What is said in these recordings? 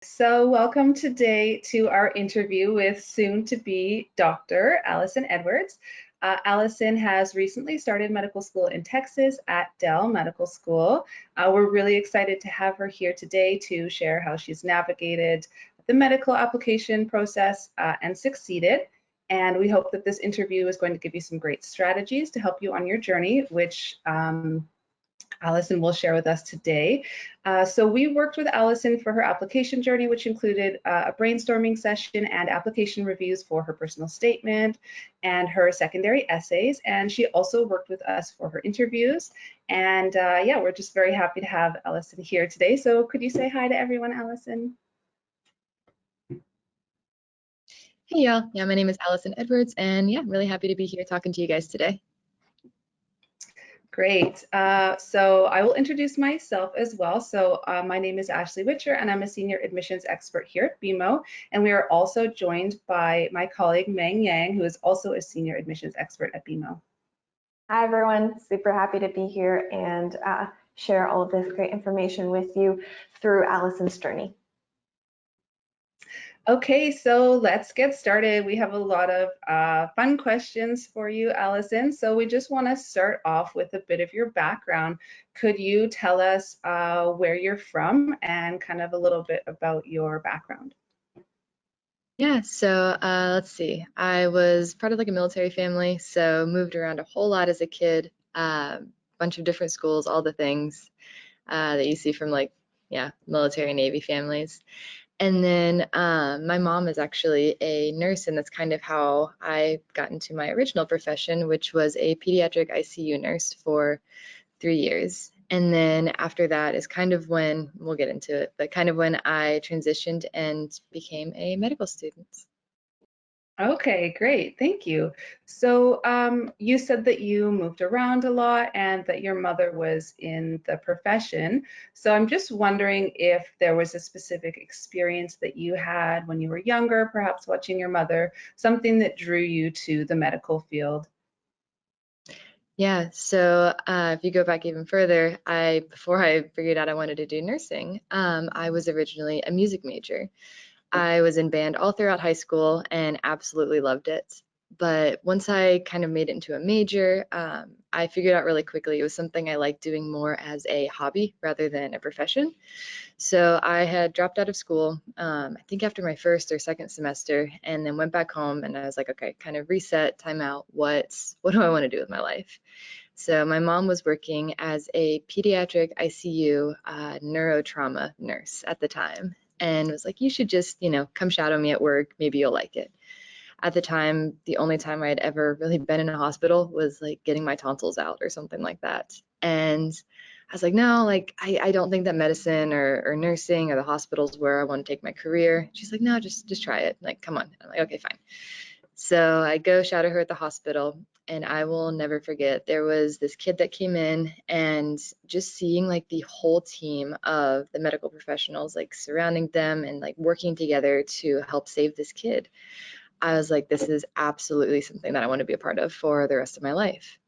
So welcome today to our interview with soon-to-be Dr. Allison Edwards. Allison has recently started medical school in Texas at Dell Medical School. We're really excited to have her here today to share how she's navigated the medical application process and succeeded. And we hope that this interview is going to give you some great strategies to help you on your journey, which Allison will share with us today. So we worked with Allison for her application journey, which included a brainstorming session and application reviews for her personal statement and her secondary essays. And she also worked with us for her interviews. And yeah, we're just very happy to have Allison here today. So could you say hi to everyone, Allison? Hey y'all, yeah, my name is Allison Edwards, and yeah, I'm really happy to be here talking to you guys today. Great. So I will introduce myself as well. So my name is Ashley Witcher, and I'm a senior admissions expert here at BeMo. And we are also joined by my colleague, Meng Yang, who is also a senior admissions expert at BeMo. Hi, everyone. Super happy to be here and share all of this great information with you through Allison's journey. Okay, so let's get started. We have a lot of fun questions for you, Allison. So we just want to start off with a bit of your background. Could you tell us where you're from and kind of a little bit about your background? Yeah, so let's see. I was part of like a military family, so moved around a whole lot as a kid, bunch of different schools, all the things that you see from like, yeah, military Navy families. And then my mom is actually a nurse, and that's kind of how I got into my original profession, which was a pediatric ICU nurse for 3 years. And then after that is kind of when, we'll get into it, but kind of when I transitioned and became a medical student. Okay, great. Thank you. So you said that you moved around a lot and that your mother was in the profession. So I'm just wondering if there was a specific experience that you had when you were younger, perhaps watching your mother, something that drew you to the medical field. Yeah, so if you go back even further, before I figured out I wanted to do nursing, I was originally a music major. I was in band all throughout high school and absolutely loved it. But once I kind of made it into a major, I figured out really quickly it was something I liked doing more as a hobby rather than a profession. So I had dropped out of school, I think after my first or second semester, and then went back home and I was like, okay, kind of reset, time out, what do I want to do with my life? So my mom was working as a pediatric ICU neurotrauma nurse at the time and was like, you should just, come shadow me at work. Maybe you'll like it. At the time, the only time I had ever really been in a hospital was like getting my tonsils out or something like that. And I was like, no, like I don't think that medicine or nursing or the hospitals where I want to take my career. She's like, no, just try it. Like, come on. I'm like, okay, fine. So I go shadow her at the hospital, and I will never forget, there was this kid that came in, and just seeing like the whole team of the medical professionals like surrounding them and like working together to help save this kid. I was like, this is absolutely something that I want to be a part of for the rest of my life.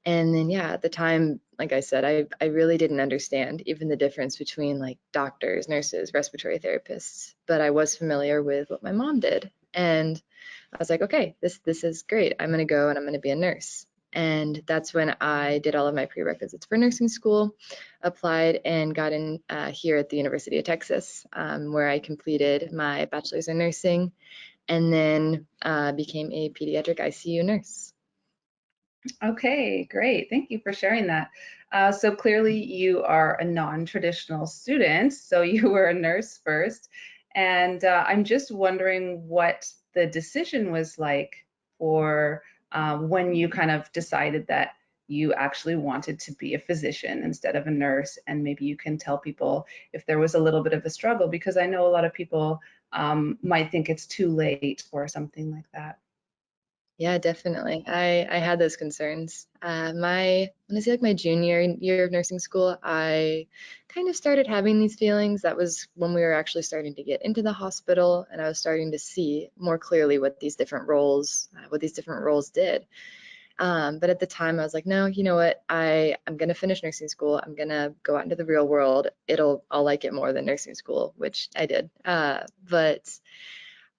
And then, yeah, at the time, like I said, I really didn't understand even the difference between like doctors, nurses, respiratory therapists, but I was familiar with what my mom did. And I was like, okay, this is great. I'm going to go and I'm going to be a nurse. And that's when I did all of my prerequisites for nursing school, applied and got in here at the University of Texas, where I completed my bachelor's in nursing and then became a pediatric ICU nurse. Okay, great. Thank you for sharing that. So clearly you are a non-traditional student, so you were a nurse first. And I'm just wondering what the decision was like for when you kind of decided that you actually wanted to be a physician instead of a nurse. And maybe you can tell people if there was a little bit of a struggle, because I know a lot of people might think it's too late or something like that. Yeah, definitely. I had those concerns. When I say like my junior year of nursing school, I kind of started having these feelings. That was when we were actually starting to get into the hospital, and I was starting to see more clearly what these different roles did. But at the time I was like, no, you know what? I'm going to finish nursing school. I'm going to go out into the real world. I'll like it more than nursing school, which I did. But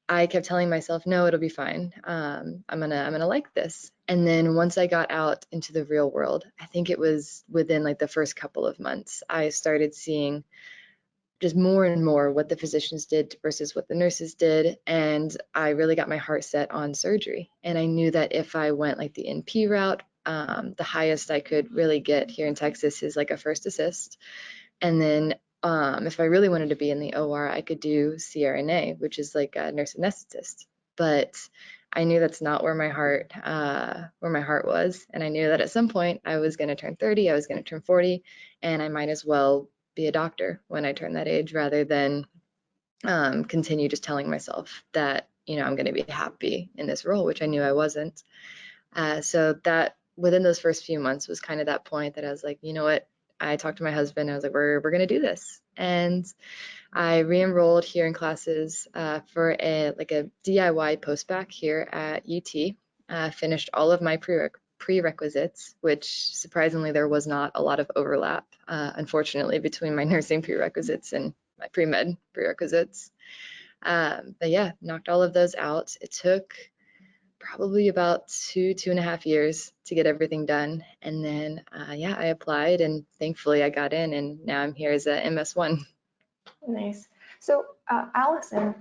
I kept telling myself, no, it'll be fine. I'm gonna like this. And then once I got out into the real world, I think it was within like the first couple of months, I started seeing just more and more what the physicians did versus what the nurses did. And I really got my heart set on surgery. And I knew that if I went like the NP route, the highest I could really get here in Texas is like a first assist. And then if I really wanted to be in the OR, I could do CRNA, which is like a nurse anesthetist. But I knew that's not where my heart was, and I knew that at some point I was going to turn 30, I was going to turn 40, and I might as well be a doctor when I turn that age, rather than continue just telling myself that I'm going to be happy in this role, which I knew I wasn't. So that within those first few months was kind of that point that I was like, you know what? I talked to my husband. I was like, we're going to do this. And I re-enrolled here in classes for a DIY post-bacc here at UT. Finished all of my prerequisites, which surprisingly there was not a lot of overlap, unfortunately, between my nursing prerequisites and my pre-med prerequisites. But yeah, knocked all of those out. It took probably about 2.5 years to get everything done. And then, yeah, I applied and thankfully I got in, and now I'm here as a MS1. Nice. So, Allison,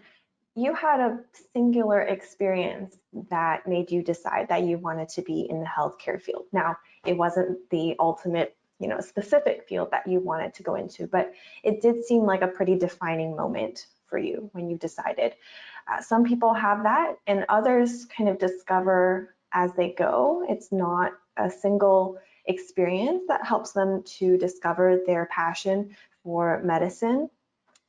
you had a singular experience that made you decide that you wanted to be in the healthcare field. Now, it wasn't the ultimate, specific field that you wanted to go into, but it did seem like a pretty defining moment for you when you decided. Some people have that, and others kind of discover as they go. It's not a single experience that helps them to discover their passion for medicine.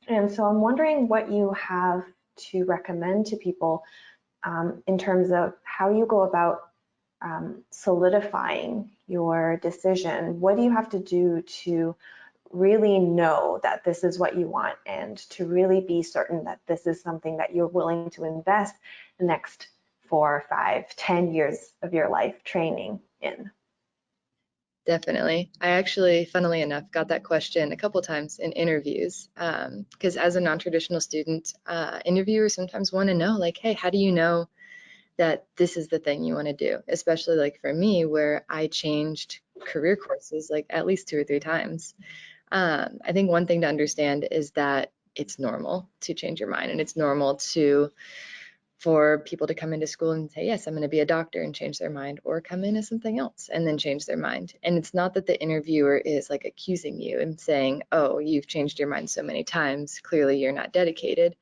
And so I'm wondering what you have to recommend to people in terms of how you go about solidifying your decision. What do you have to do to really know that this is what you want, and to really be certain that this is something that you're willing to invest the next 4, 5, 10 years of your life training in? Definitely. I actually, funnily enough, got that question a couple times in interviews, because as a non-traditional student, interviewers sometimes want to know, like, hey, how do you know that this is the thing you want to do? Especially like for me, where I changed career courses like at least 2 or 3 times. I think one thing to understand is that it's normal to change your mind, and it's normal for people to come into school and say, yes, I'm going to be a doctor, and change their mind, or come in as something else and then change their mind. And it's not that the interviewer is like accusing you and saying, oh, you've changed your mind so many times, clearly you're not dedicated.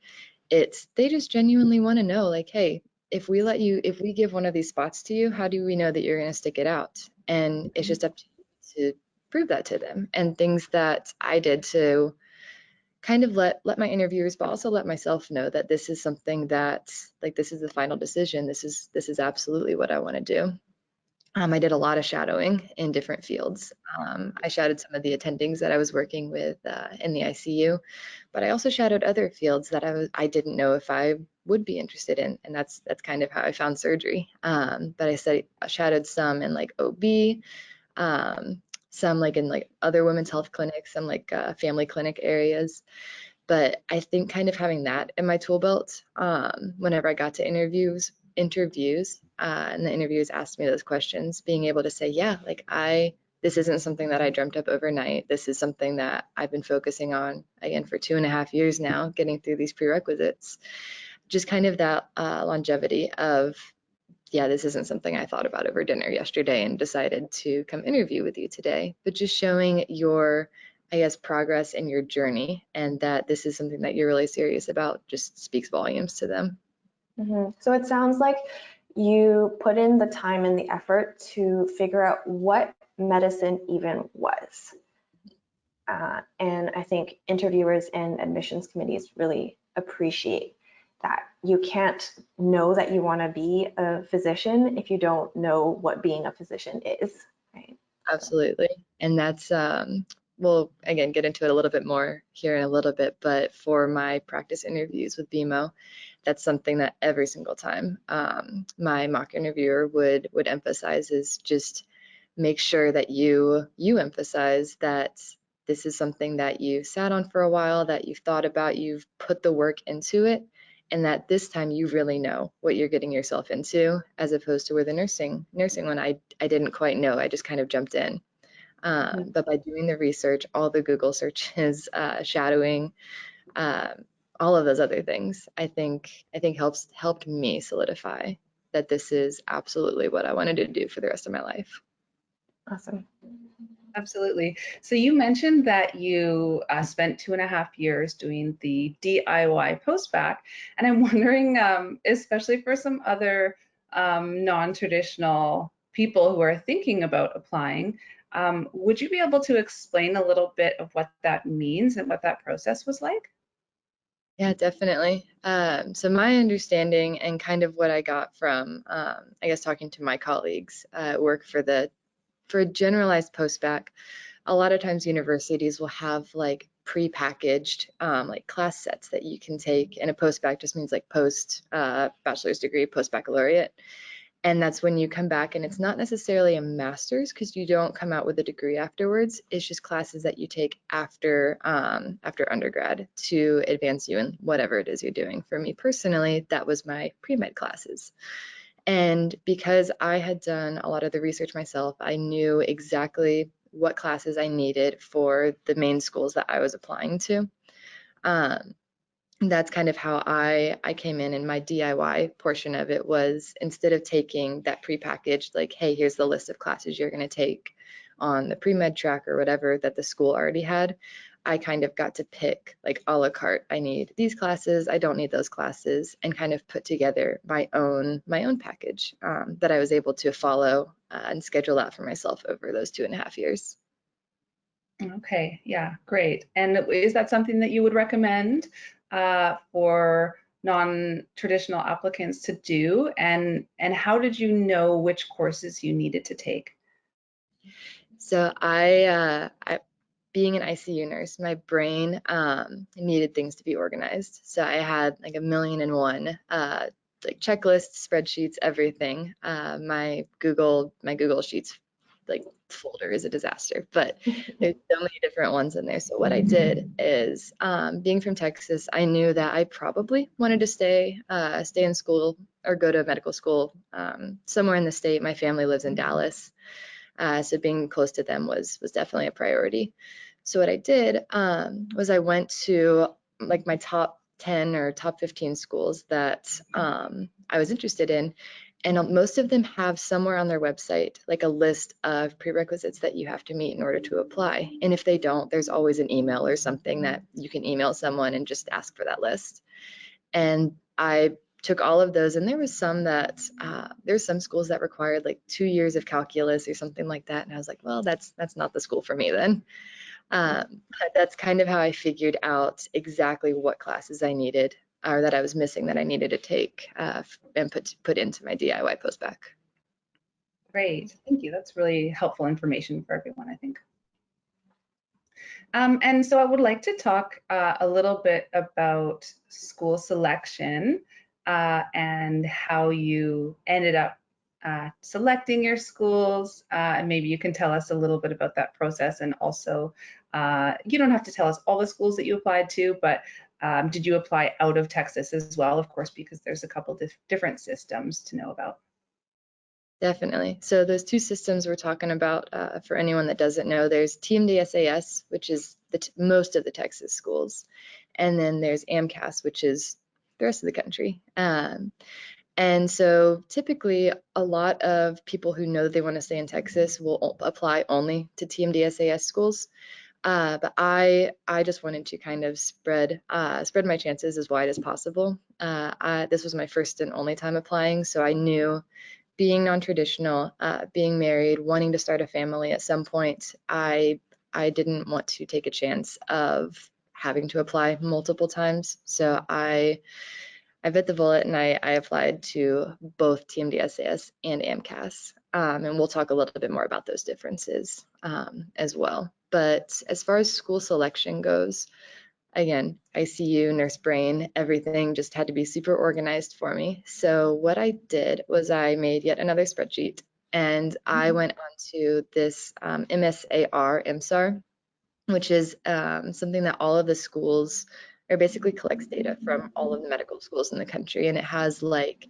They just genuinely want to know, like, hey, if we give one of these spots to you, how do we know that you're going to stick it out? And it's just up to you to prove that to them. And things that I did to kind of let my interviewers, but also let myself know that this is something that, like, this is the final decision. This is absolutely what I want to do. I did a lot of shadowing in different fields. I shadowed some of the attendings that I was working with in the ICU, but I also shadowed other fields that I didn't know if I would be interested in, and that's kind of how I found surgery. But I shadowed some in like OB, some like in like other women's health clinics, some like family clinic areas. But I think kind of having that in my tool belt, whenever I got to interviews, and the interviewers asked me those questions, being able to say, yeah, like this isn't something that I dreamt up overnight. This is something that I've been focusing on, again, for 2.5 years now, getting through these prerequisites. Just kind of that longevity of, yeah, this isn't something I thought about over dinner yesterday and decided to come interview with you today, but just showing your, I guess, progress in your journey, and that this is something that you're really serious about, just speaks volumes to them. Mm-hmm. So it sounds like you put in the time and the effort to figure out what medicine even was. And I think interviewers and admissions committees really appreciate that. You can't know that you want to be a physician if you don't know what being a physician is, right? Absolutely. And that's we'll again get into it a little bit more here in a little bit, but for my practice interviews with BeMo, that's something that every single time my mock interviewer would emphasize is just make sure that you emphasize that this is something that you sat on for a while, that you've thought about, you've put the work into it, and that this time you really know what you're getting yourself into, as opposed to with the nursing one, I didn't quite know, I just kind of jumped in. But by doing the research, all the Google searches, shadowing, all of those other things, I think helped me solidify that this is absolutely what I wanted to do for the rest of my life. Awesome. Absolutely. So you mentioned that you spent 2.5 years doing the DIY post-bacc, and I'm wondering, especially for some other non-traditional people who are thinking about applying, would you be able to explain a little bit of what that means and what that process was like? Yeah, definitely. So my understanding and kind of what I got from, I guess, talking to my colleagues at work for a generalized post-bacc, a lot of times universities will have like pre-packaged like class sets that you can take, and a post-bacc just means like post bachelor's degree, post-baccalaureate. And that's when you come back, and it's not necessarily a master's because you don't come out with a degree afterwards. It's just classes that you take after undergrad to advance you in whatever it is you're doing. For me personally, that was my pre-med classes. And because I had done a lot of the research myself, I knew exactly what classes I needed for the main schools that I was applying to. That's kind of how I came in, and my DIY portion of it was, instead of taking that prepackaged, like, hey, here's the list of classes you're going to take on the pre-med track or whatever that the school already had, I kind of got to pick like a la carte. I need these classes, I don't need those classes, and kind of put together my own package that I was able to follow and schedule out for myself over those 2.5 years. Okay, yeah, great. And is that something that you would recommend for non-traditional applicants to do? And how did you know which courses you needed to take? So I being an ICU nurse, my brain needed things to be organized. So I had like 1,000,001 like checklists, spreadsheets, everything. My Google Sheets like folder is a disaster, but there's so many different ones in there. So what I did is, being from Texas, I knew that I probably wanted to stay in school or go to medical school somewhere in the state. My family lives in Dallas. So being close to them was definitely a priority. So what I did was I went to like my top 10 or top 15 schools that I was interested in, and most of them have somewhere on their website like a list of prerequisites that you have to meet in order to apply. And if they don't, there's always an email or something that you can email someone and just ask for that list. And I took all of those, and there was some that there's some schools that required like 2 years of calculus or something like that, and I was like, well, that's not the school for me then. But that's kind of how I figured out exactly what classes I needed or that I was missing that I needed to take and put into my DIY post-bacc. Great, thank you. That's really helpful information for everyone, I think. And so I would like to talk a little bit about school selection and how you ended up selecting your schools. And maybe you can tell us a little bit about that process. And also, you don't have to tell us all the schools that you applied to, but did you apply out of Texas as well? Of course, because there's a couple different systems to know about. Definitely. So those two systems we're talking about, for anyone that doesn't know, there's TMDSAS, which is most of the Texas schools, and then there's AMCAS, which is the rest of the country. And so typically a lot of people who know that they want to stay in Texas will apply only to TMDSAS schools. But I just wanted to kind of spread my chances as wide as possible. This was my first and only time applying, so I knew, being non-traditional, being married, wanting to start a family at some point, I didn't want to take a chance of having to apply multiple times. So I bit the bullet, and I applied to both TMDSAS and AMCAS. And we'll talk a little bit more about those differences as well. But as far as school selection goes, again, ICU, nurse brain, everything just had to be super organized for me. So what I did was I made yet another spreadsheet, and I went onto this MSAR, which is something that all of the schools, or basically collects data from all of the medical schools in the country, and it has like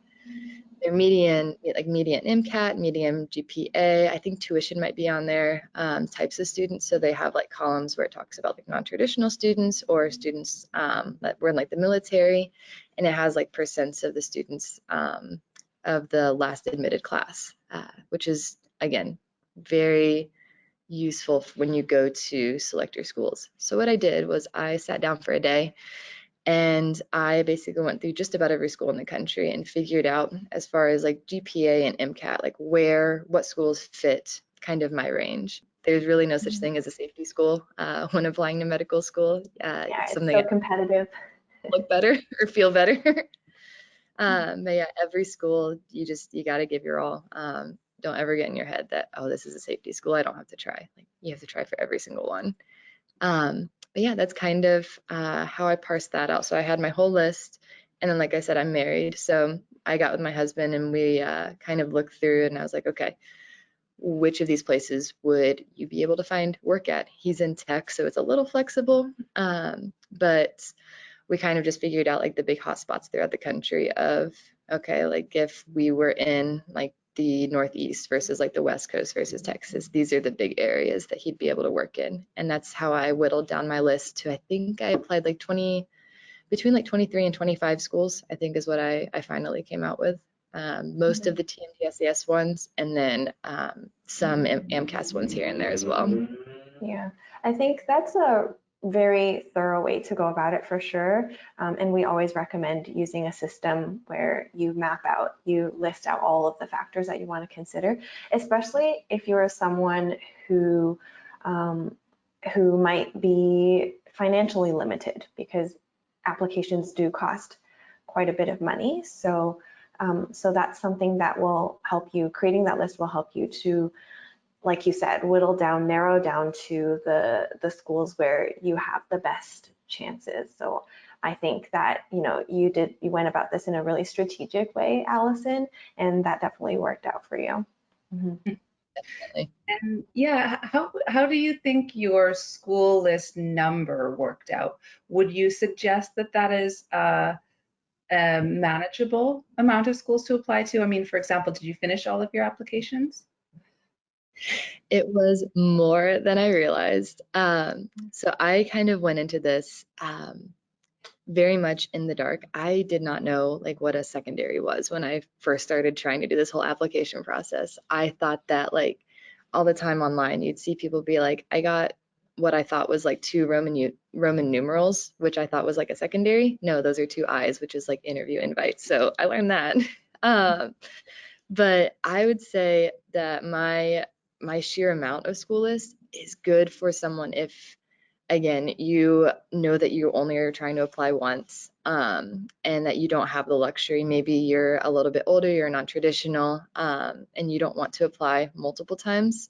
their median MCAT, median GPA. I think tuition might be on there, types of students. So they have like columns where it talks about like non-traditional students or students that were in like the military, and it has like percents of the students of the last admitted class, which is again very useful when you go to select your schools. So what I did was I sat down for a day and I basically went through just about every school in the country and figured out, as far as like GPA and MCAT, like what schools fit kind of my range. There's really no such thing as a safety school when applying to medical school. Yeah, It's it's something so that competitive. look better or feel better. But yeah, every school, you got to give your all. Don't ever get in your head that, oh, this is a safety school, I don't have to try. Like, you have to try for every single one. But yeah, that's kind of how I parsed that out. So I had my whole list, and then like I said, I'm married, so I got with my husband and we kind of looked through, and I was like, okay, which of these places would you be able to find work at? He's in tech, so it's a little flexible, but we kind of just figured out like the big hotspots throughout the country of, okay, like if we were in like the Northeast versus like the West Coast versus Texas, these are the big areas that he'd be able to work in. And that's how I whittled down my list to, I think I applied like between like 23 and 25 schools, I think is what I finally came out with. Most of the TMDSAS ones, and then some AMCAS ones here and there as well. Yeah, I think that's a very thorough way to go about it for sure. And we always recommend using a system where you list out all of the factors that you want to consider, especially if you're someone who might be financially limited, because applications do cost quite a bit of money. So that's something that will help you. Creating that list will help you to, like you said, narrow down to the schools where you have the best chances. So I think that, you went about this in a really strategic way, Allison, and that definitely worked out for you. Definitely. And yeah, how do you think your school list number worked out? Would you suggest that that is a manageable amount of schools to apply to? I mean, for example, did you finish all of your applications? It was more than I realized. So I kind of went into this very much in the dark. I did not know like what a secondary was when I first started trying to do this whole application process. I thought that like all the time online, you'd see people be like, I got what I thought was like two Roman numerals, which I thought was like a secondary. No, those are two I's, which is like interview invite. So I learned that. But I would say that my sheer amount of school list is good for someone if, again, you know that you only are trying to apply once, and that you don't have the luxury. Maybe you're a little bit older, you're non-traditional, and you don't want to apply multiple times,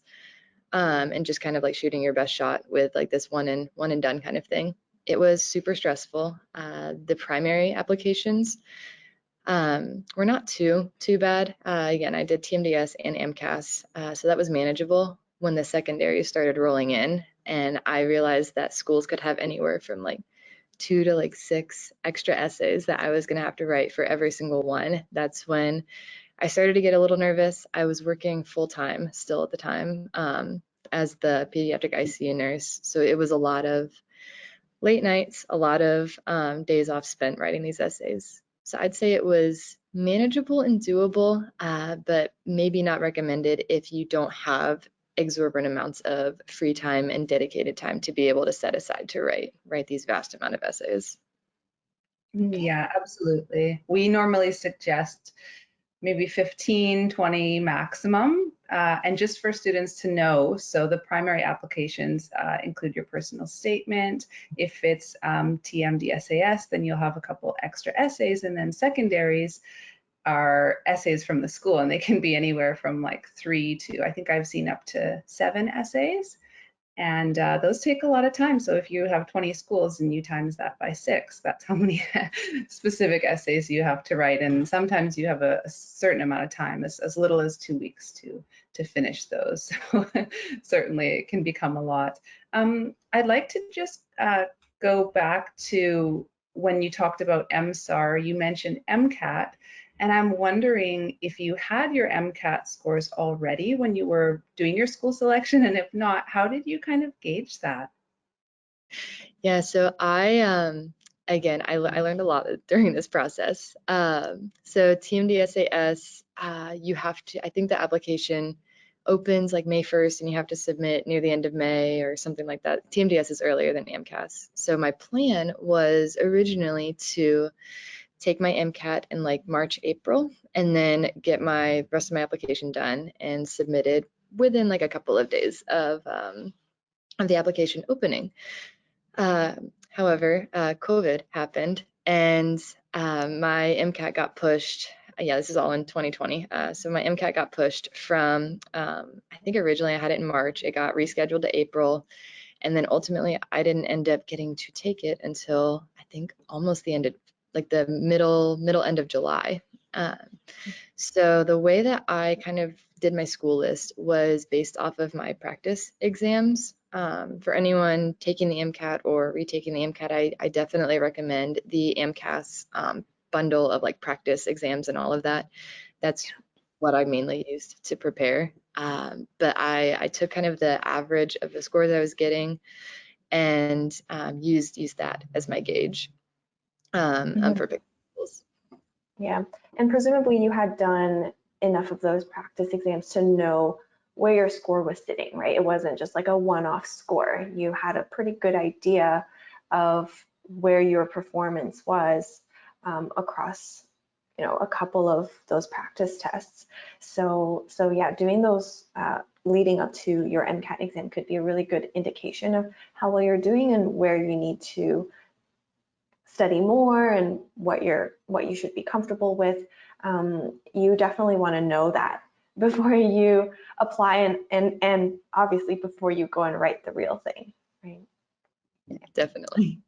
and just kind of like shooting your best shot with like this one and done kind of thing. It was super stressful. The primary applications were not too bad. Again, I did TMDS and AMCAS, so that was manageable. When the secondaries started rolling in, and I realized that schools could have anywhere from like 2 to like 6 extra essays that I was going to have to write for every single one, that's when I started to get a little nervous. I was working full time still at the time, as the pediatric ICU nurse, so it was a lot of late nights, a lot of days off spent writing these essays. So I'd say it was manageable and doable, but maybe not recommended if you don't have exorbitant amounts of free time and dedicated time to be able to set aside to write these vast amount of essays. Yeah, absolutely. We normally suggest maybe 15, 20 maximum. And just for students to know, so the primary applications include your personal statement. If it's TMDSAS, then you'll have a couple extra essays, and then secondaries are essays from the school, and they can be anywhere from like 3 to, I think I've seen up to 7 essays. And those take a lot of time. So if you have 20 schools and you times that by 6, that's how many specific essays you have to write. And sometimes you have a certain amount of time, as little as 2 weeks to finish those. So certainly it can become a lot. I'd like to just go back to when you talked about MSAR, you mentioned MCAT. And I'm wondering if you had your MCAT scores already when you were doing your school selection, and if not, how did you kind of gauge that? Yeah, so again, I learned a lot during this process. So TMD-SAS, you have to, I think the application opens like May 1st and you have to submit near the end of May or something like that. TMDS is earlier than AMCAS. So my plan was originally to take my MCAT in like March, April, and then get my rest of my application done and submitted within like a couple of days of the application opening. However, COVID happened and my MCAT got pushed. Yeah, this is all in 2020. So my MCAT got pushed from, I think originally I had it in March. It got rescheduled to April. And then ultimately I didn't end up getting to take it until I think almost the end of, like the middle end of July. So the way that I kind of did my school list was based off of my practice exams. For anyone taking the MCAT or retaking the MCAT, I definitely recommend the AMCAS bundle of like practice exams and all of that. That's what I mainly used to prepare. But I took kind of the average of the scores I was getting and used that as my gauge for picking schools. Yeah, and presumably you had done enough of those practice exams to know where your score was sitting, right? It wasn't just like a one-off score. You had a pretty good idea of where your performance was across, a couple of those practice tests. So yeah, doing those leading up to your MCAT exam could be a really good indication of how well you're doing and where you need to study more and what you should be comfortable with. You definitely want to know that before you apply and obviously before you go and write the real thing, right? Definitely.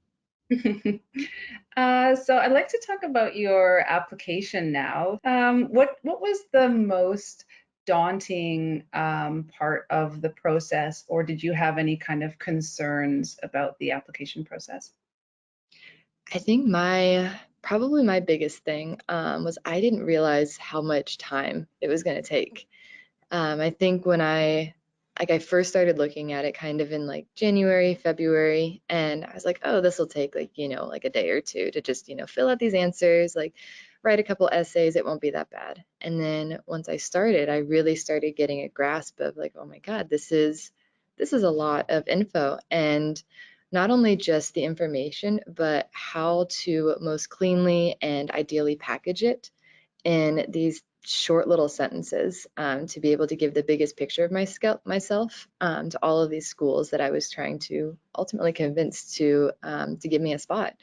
So I'd like to talk about your application now. What was the most daunting part of the process, or did you have any kind of concerns about the application process? I think probably my biggest thing was I didn't realize how much time it was going to take. I think when I first started looking at it kind of in like January, February, and I was like, oh, this will take like, like a day or two to just, fill out these answers, like write a couple essays, it won't be that bad. And then once I started, I really started getting a grasp of like, oh my God, this is a lot of info. And not only just the information, but how to most cleanly and ideally package it in these short little sentences to be able to give the biggest picture of myself to all of these schools that I was trying to ultimately convince to give me a spot.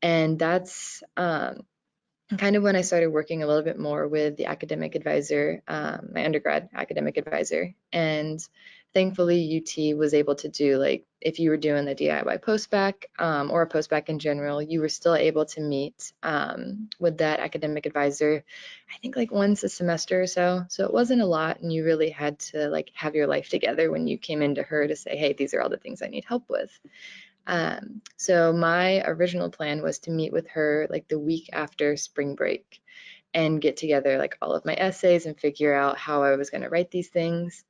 And that's kind of when I started working a little bit more with the academic advisor, my undergrad academic advisor. And thankfully, UT was able to do, like, if you were doing the DIY post-bacc or a post-bacc in general, you were still able to meet with that academic advisor, I think like once a semester or so. So it wasn't a lot, and you really had to like have your life together when you came into her to say, hey, these are all the things I need help with. So my original plan was to meet with her like the week after spring break and get together like all of my essays and figure out how I was going to write these things.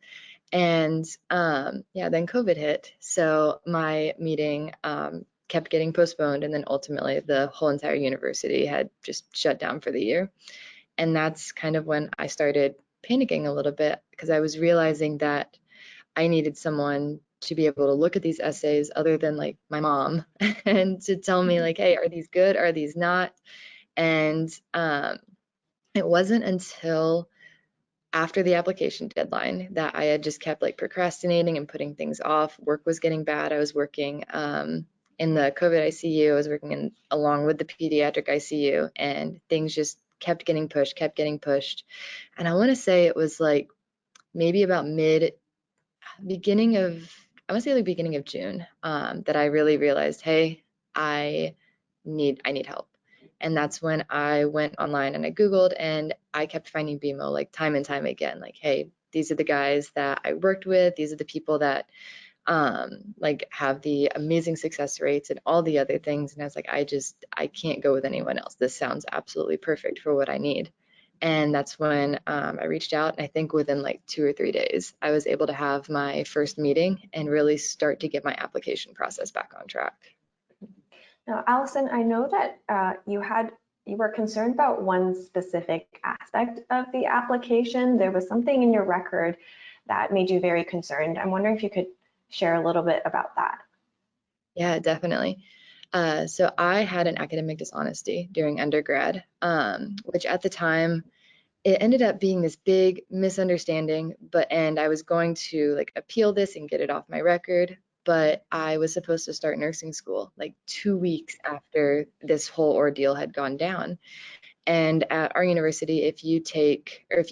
And yeah, then COVID hit. So my meeting kept getting postponed, and then ultimately the whole entire university had just shut down for the year. And that's kind of when I started panicking a little bit because I was realizing that I needed someone to be able to look at these essays other than like my mom and to tell me like, hey, are these good? Are these not? And it wasn't until after the application deadline that I had just kept like procrastinating and putting things off. Work was getting bad. I was working in the COVID ICU. I was working along with the pediatric ICU, and things just kept getting pushed. And I want to say it was like maybe about beginning of I want to say the beginning of June, that I really realized, hey, I need help. And that's when I went online and I Googled, and I kept finding BeMo like time and time again, like, hey, these are the guys that I worked with. These are the people that like have the amazing success rates and all the other things. And I was like, I can't go with anyone else. This sounds absolutely perfect for what I need. And that's when I reached out, and I think within like 2 or 3 days, I was able to have my first meeting and really start to get my application process back on track. Now, Allison, I know that you were concerned about one specific aspect of the application. There was something in your record that made you very concerned. I'm wondering if you could share a little bit about that. Yeah, definitely. So I had an academic dishonesty during undergrad, which at the time, it ended up being this big misunderstanding, and I was going to like appeal this and get it off my record, but I was supposed to start nursing school like 2 weeks after this whole ordeal had gone down. And at our university, if you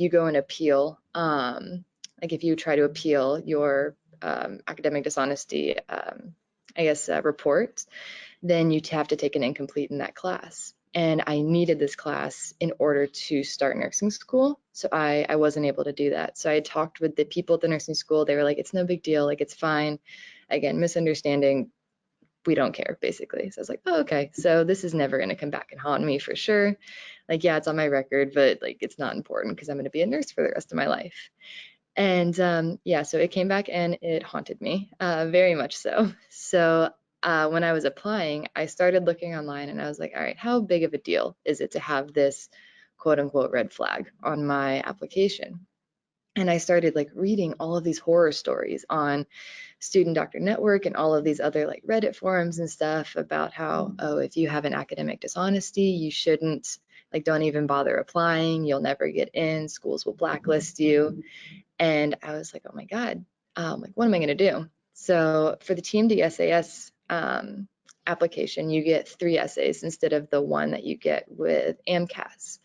go and appeal, like if you try to appeal your academic dishonesty, report, then you have to take an incomplete in that class. And I needed this class in order to start nursing school. So I wasn't able to do that. So I talked with the people at the nursing school. They were like, it's no big deal. Like, it's fine. Again, misunderstanding. We don't care, basically. So I was like, oh, okay. So this is never going to come back and haunt me for sure. Like, yeah, it's on my record, but like, it's not important because I'm going to be a nurse for the rest of my life. And yeah, so it came back and it haunted me, very much so. So when I was applying, I started looking online and I was like, all right, how big of a deal is it to have this quote unquote red flag on my application? And I started like reading all of these horror stories on Student Doctor Network and all of these other like Reddit forums and stuff about how, oh, if you have an academic dishonesty, you shouldn't, like, don't even bother applying. You'll never get in. Schools will blacklist you. And I was like, oh my God, like, what am I going to do? So for the TMD SAS application, you get 3 essays instead of the 1 that you get with MCAT.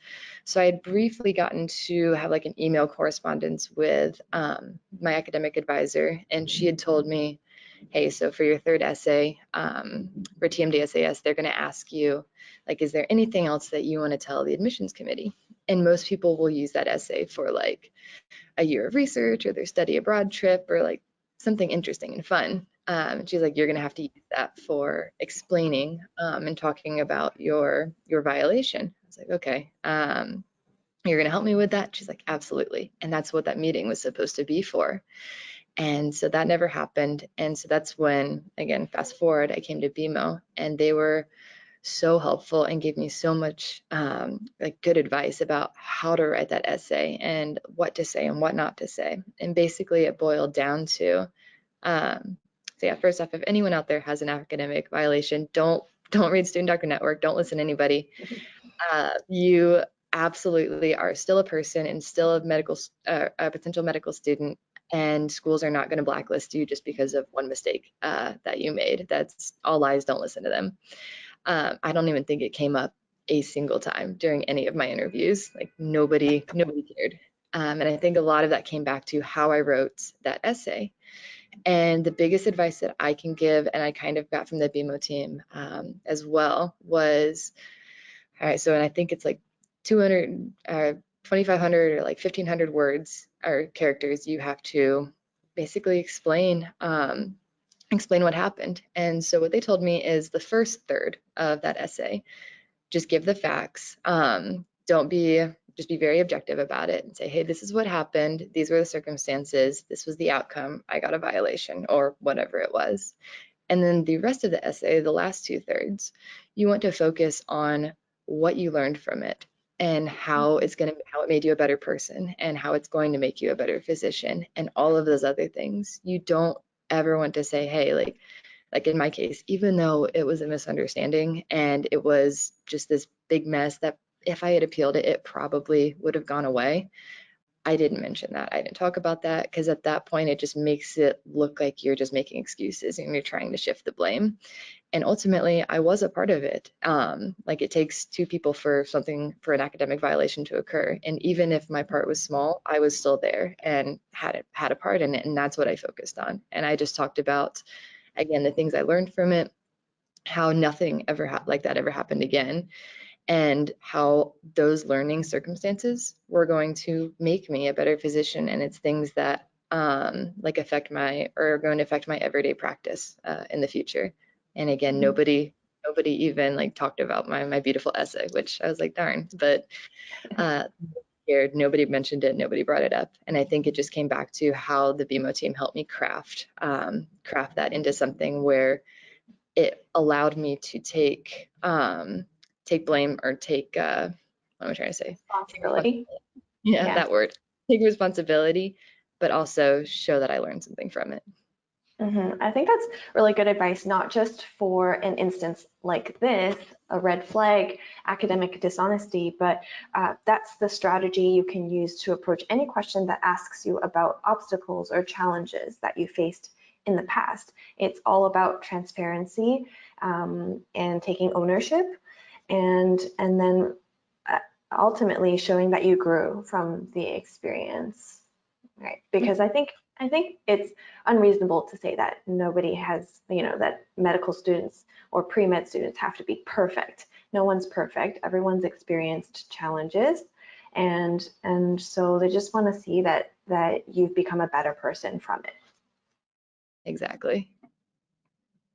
So I had briefly gotten to have like an email correspondence with my academic advisor, and she had told me, hey, so for your 3rd essay for TMD SAS, they're going to ask you, like, is there anything else that you want to tell the admissions committee? And most people will use that essay for like a year of research or their study abroad trip or like something interesting and fun. She's like, you're going to have to use that for explaining and talking about your violation. I was like, okay, you're going to help me with that? She's like, absolutely. And that's what that meeting was supposed to be for. And so that never happened. And so that's when, again, fast forward, I came to BeMo, and they were so helpful and gave me so much like good advice about how to write that essay and what to say and what not to say. And basically it boiled down to, so yeah, first off, if anyone out there has an academic violation, don't read Student Doctor Network, don't listen to anybody. You absolutely are still a person and still a potential medical student, and schools are not going to blacklist you just because of one mistake that you made. That's all lies. Don't listen to them. I don't even think it came up a single time during any of my interviews. Like, nobody cared. And I think a lot of that came back to how I wrote that essay. And the biggest advice that I can give, and I kind of got from the BeMo team as well, was, all right, so, and I think it's like 200, 2,500 or like 1,500 words or characters you have to basically explain what happened. And so what they told me is the first third of that essay, just give the facts. Just be very objective about it and say, hey, this is what happened. These were the circumstances. This was the outcome. I got a violation or whatever it was. And then the rest of the essay, the last 2/3, you want to focus on what you learned from it and how it made you a better person and how it's going to make you a better physician and all of those other things. You don't ever want to say, hey, like in my case, even though it was a misunderstanding and it was just this big mess that if I had appealed it, it probably would have gone away. I didn't mention that. I didn't talk about that because at that point it just makes it look like you're just making excuses and you're trying to shift the blame. And ultimately, I was a part of it. Like it takes two people for an academic violation to occur. And even if my part was small, I was still there and had a part in it. And that's what I focused on. And I just talked about, again, the things I learned from it, how nothing ever like that ever happened again, and how those learning circumstances were going to make me a better physician. And it's things that like are going to affect my everyday practice in the future. And again, nobody even like talked about my beautiful essay, which I was like, darn, but nobody mentioned it, nobody brought it up. And I think it just came back to how the BeMo team helped me craft that into something where it allowed me to take blame, or take what am I trying to say? Responsibility. Yeah, that word. Take responsibility, but also show that I learned something from it. I think that's really good advice, not just for an instance like this, a red flag, academic dishonesty, but that's the strategy you can use to approach any question that asks you about obstacles or challenges that you faced in the past. It's all about transparency and taking ownership, and then ultimately showing that you grew from the experience, right? Because I think it's unreasonable to say that nobody has, that medical students or pre-med students have to be perfect. No one's perfect. Everyone's experienced challenges, and so they just want to see that you've become a better person from it. Exactly.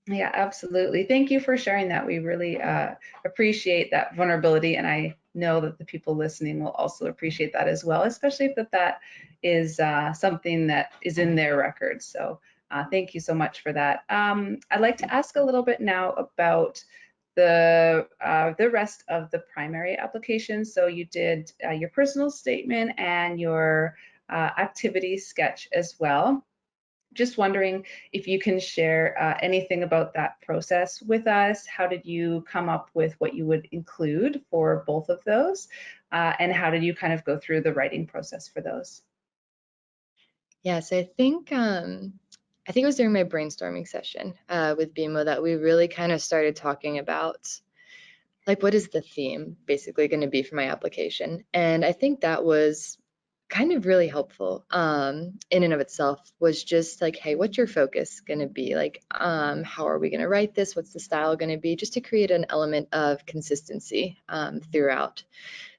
Yeah, absolutely. Thank you for sharing that. We really appreciate that vulnerability, and I know that the people listening will also appreciate that as well, especially if that is something that is in their records. So thank you so much for that. I'd like to ask a little bit now about the rest of the primary application. So you did your personal statement and your activity sketch as well. Just wondering if you can share anything about that process with us. How did you come up with what you would include for both of those? And how did you kind of go through the writing process for those? Yeah, so I think it was during my brainstorming session with BeMo that we really kind of started talking about, like, what is the theme basically going to be for my application? And I think that was kind of really helpful in and of itself, was just like, hey, what's your focus going to be? Like, how are we going to write this? What's the style going to be? Just to create an element of consistency throughout.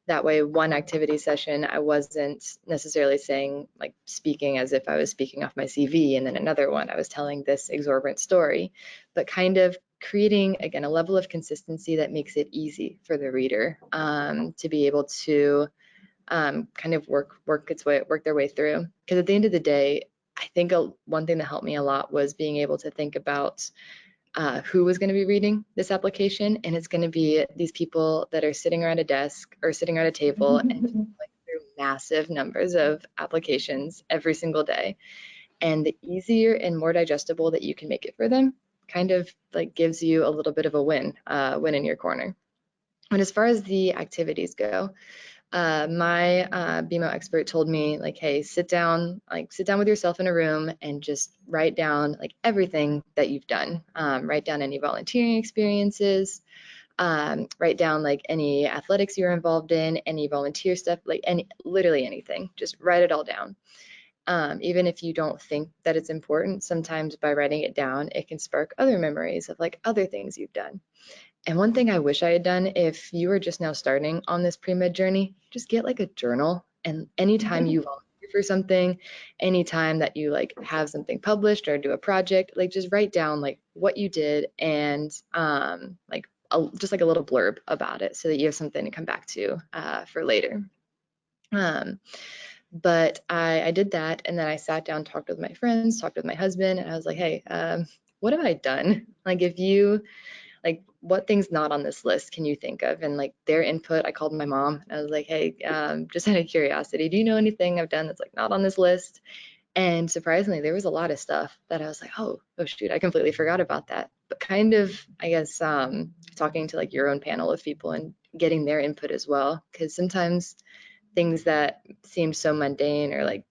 That way, one activity session, I wasn't necessarily saying, like, speaking as if I was speaking off my CV, and then another one, I was telling this exorbitant story, but kind of creating, again, a level of consistency that makes it easy for the reader to be able to kind of work their way through. Because at the end of the day, I think one thing that helped me a lot was being able to think about who was going to be reading this application, and it's going to be these people that are sitting around a desk or sitting around a table and just going through massive numbers of applications every single day. And the easier and more digestible that you can make it for them kind of like gives you a little bit of a win in your corner. And as far as the activities go, my BeMo expert told me, like, hey, sit down with yourself in a room and just write down like everything that you've done. Write down any volunteering experiences, write down like any athletics you're involved in, any volunteer stuff, like literally anything. Just write it all down. Even if you don't think that it's important, sometimes by writing it down, it can spark other memories of like other things you've done. And one thing I wish I had done, if you were just now starting on this pre-med journey, just get like a journal, and anytime you volunteer for something, anytime that you like have something published or do a project, like just write down like what you did and just like a little blurb about it so that you have something to come back to for later. But I did that, and then I sat down, talked with my friends, talked with my husband, and I was like, hey, what have I done? Like, if you like, what things not on this list can you think of? And like their input, I called my mom. I was like, hey, just out of curiosity, do you know anything I've done that's like not on this list? And surprisingly, there was a lot of stuff that I was like, oh shoot, I completely forgot about that. But kind of, I guess, talking to like your own panel of people and getting their input as well, because sometimes things that seemed so mundane or like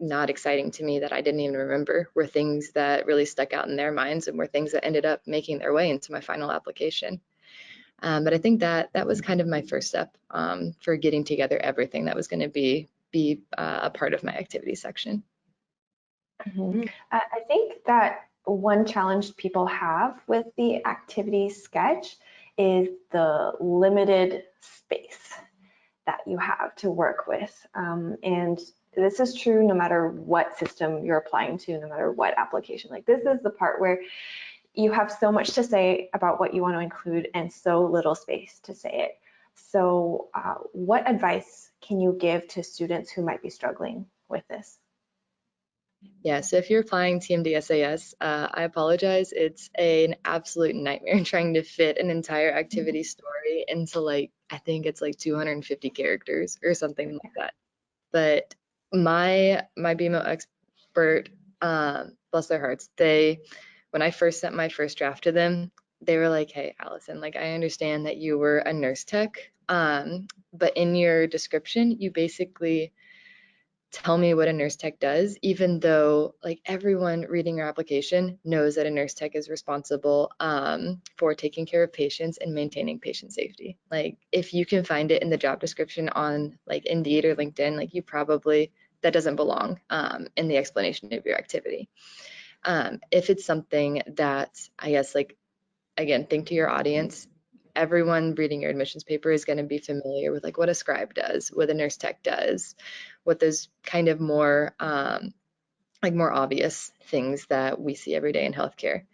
not exciting to me that I didn't even remember were things that really stuck out in their minds and were things that ended up making their way into my final application. But I think that that was kind of my first step for getting together everything that was going to be a part of my activity section. I think that one challenge people have with the activity sketch is the limited space that you have to work with. And this is true no matter what system you're applying to, no matter what application. Like, this is the part where you have so much to say about what you want to include and so little space to say it. So what advice can you give to students who might be struggling with this? Yeah, so if you're applying TMD-SAS, I apologize. It's an absolute nightmare trying to fit an entire activity story into like, I think it's like 250 characters or something like that. But my BeMo expert, bless their hearts, when I first sent my first draft to them, they were like, hey, Allison, like, I understand that you were a nurse tech, but in your description, you basically tell me what a nurse tech does, even though like everyone reading your application knows that a nurse tech is responsible for taking care of patients and maintaining patient safety. Like, if you can find it in the job description on like Indeed or LinkedIn, like you probably, that doesn't belong in the explanation of your activity. If it's something that, I guess, like, again, think to your audience. Everyone reading your admissions paper is going to be familiar with like what a scribe does, what a nurse tech does, what those kind of more like more obvious things that we see every day in healthcare.